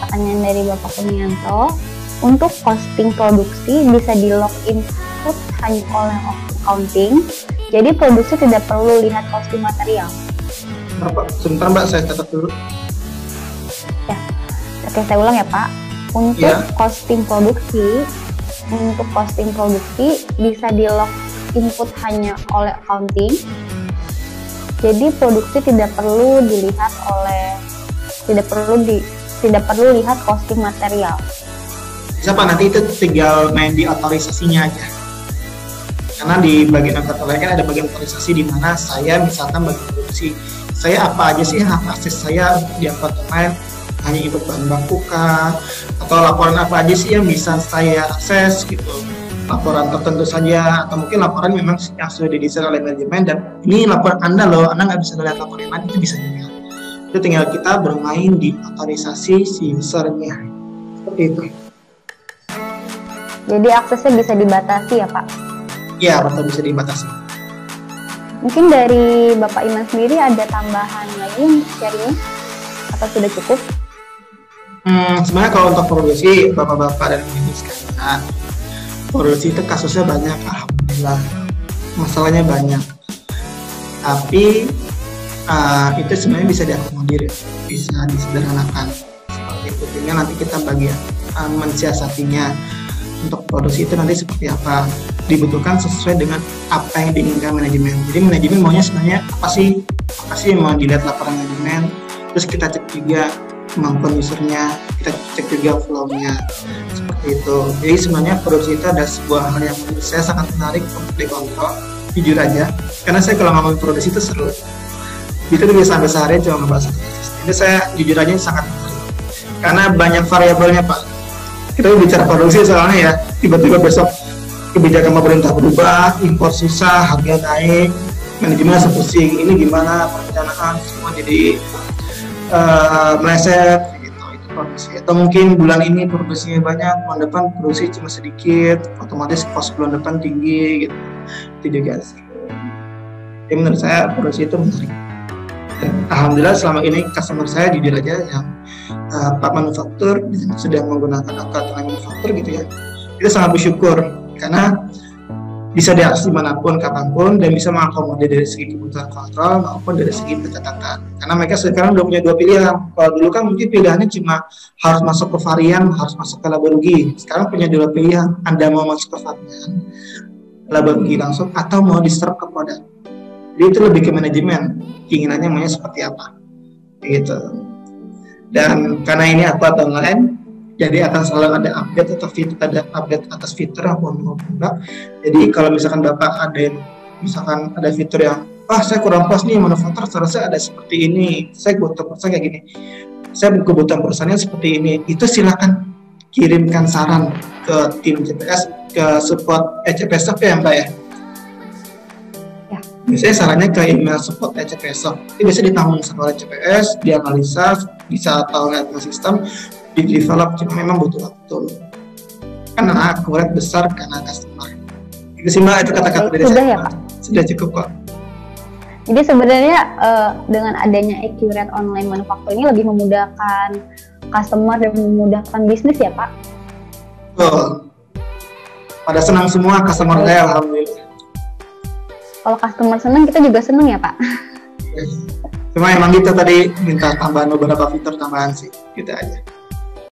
pertanyaan dari Bapak Kurnianto. Untuk costing produksi bisa di log input hanya oleh accounting, jadi produksi tidak perlu lihat costing material. Sebentar Mbak, saya catat dulu. Ya, oke, saya ulang ya Pak. Untuk costing produksi bisa di log input hanya oleh accounting. Jadi produksi tidak perlu lihat costing material. Bisa Pak, nanti itu tinggal main di otorisasinya aja. Karena di bagian otorisasi kan ada bagian otorisasi di mana saya misalkan bagian produksi, saya apa aja sih hak akses saya di apartemen, hanya input bahan baku kah, atau laporan apa aja sih yang bisa saya akses gitu. Laporan tertentu saja, atau mungkin laporan memang yang sudah didesain oleh manajemen dan ini laporan Anda loh, Anda nggak bisa lihat laporan yang lain, itu bisa juga. Itu tinggal kita bermain di otorisasi si usernya, seperti itu. Jadi aksesnya bisa dibatasi ya Pak? Iya, betul, bisa dibatasi. Mungkin dari Bapak Iman sendiri ada tambahan lagi yang sharingnya? atau sudah cukup? Sebenarnya kalau untuk produksi, bapak-bapak dan ibu sekalian, produksi itu kasusnya banyak, alhamdulillah, masalahnya banyak. Tapi itu sebenarnya bisa diakomodir, bisa disederhanakan seperti itu. Tinggal nanti kita bagian mensiasatinya. Untuk produksi itu nanti seperti apa, dibutuhkan sesuai dengan apa yang diinginkan manajemen. Jadi manajemen maunya sebenarnya apa sih yang mau dilihat laporan manajemen, terus kita cek juga kemampuan usernya, kita cek juga flow-nya, seperti itu. Jadi sebenarnya produksi itu ada sebuah hal yang menurut saya sangat menarik untuk dikontrol, jujur aja, karena saya kalau ngomongin produksi itu seru. Itu bisa sampai sehari cuma ngebahas ini, saya jujur aja sangat menarik karena banyak variabelnya Pak. Kita bicara produksi soalnya ya, tiba-tiba besok kebijakan pemerintah berubah, impor susah, harga naik, manajemen langsung pusing, ini gimana perencanaan semua jadi meleset gitu, itu produksi. Atau mungkin bulan ini produksinya banyak, bulan depan produksi cuma sedikit, otomatis cost bulan depan tinggi gitu. Itu juga sih. Jadi menurut saya produksi itu menarik. Dan alhamdulillah selama ini customer saya jujur aja yang Pak manufaktur sudah menggunakan alat manufaktur gitu ya, itu sangat bersyukur karena bisa diakses dimanapun, kapanpun, dan bisa mengakomodir dari segi kebutuhan kontrol maupun dari segi pencatatan. Karena mereka sekarang udah punya dua pilihan. Kalau dulu kan mungkin pilihannya cuma harus masuk ke varian, harus masuk ke laba rugi. Sekarang punya dua pilihan, Anda mau masuk ke varian, laba rugi langsung, atau mau di-serve ke produk. Jadi itu lebih ke manajemen, keinginannya maunya seperti apa, gitu. Dan karena ini upload online, jadi akan selalu ada update atau ada update atas fitur maupun produk. Jadi kalau misalkan Bapak ada fitur yang saya kurang puas nih manufaktur, seharusnya ada seperti ini, saya butuh perusahaan kayak gini, saya kebutuhan perusahaannya seperti ini, itu silakan kirimkan saran ke tim CPS, ke support CPS ya Mbak ya. Biasanya sarannya ke email support CPS. Itu bisa ditanggung oleh CPS, dianalisa, bisa tahu lihat sistem, di develop, cuma memang butuh waktu. Karena akurat besar karena customer. Itu sih Mbak, itu kata-kata dari saya. Ya, Pak? Sudah cukup kok. Jadi sebenarnya dengan adanya Accurate Online Manufacturing ini lebih memudahkan customer dan memudahkan bisnis ya Pak? Betul. Pada senang semua customer saya, alhamdulillah. Kalau customer senang, kita juga senang ya Pak? Cuma emang kita tadi minta tambahan beberapa fitur tambahan sih, gitu aja.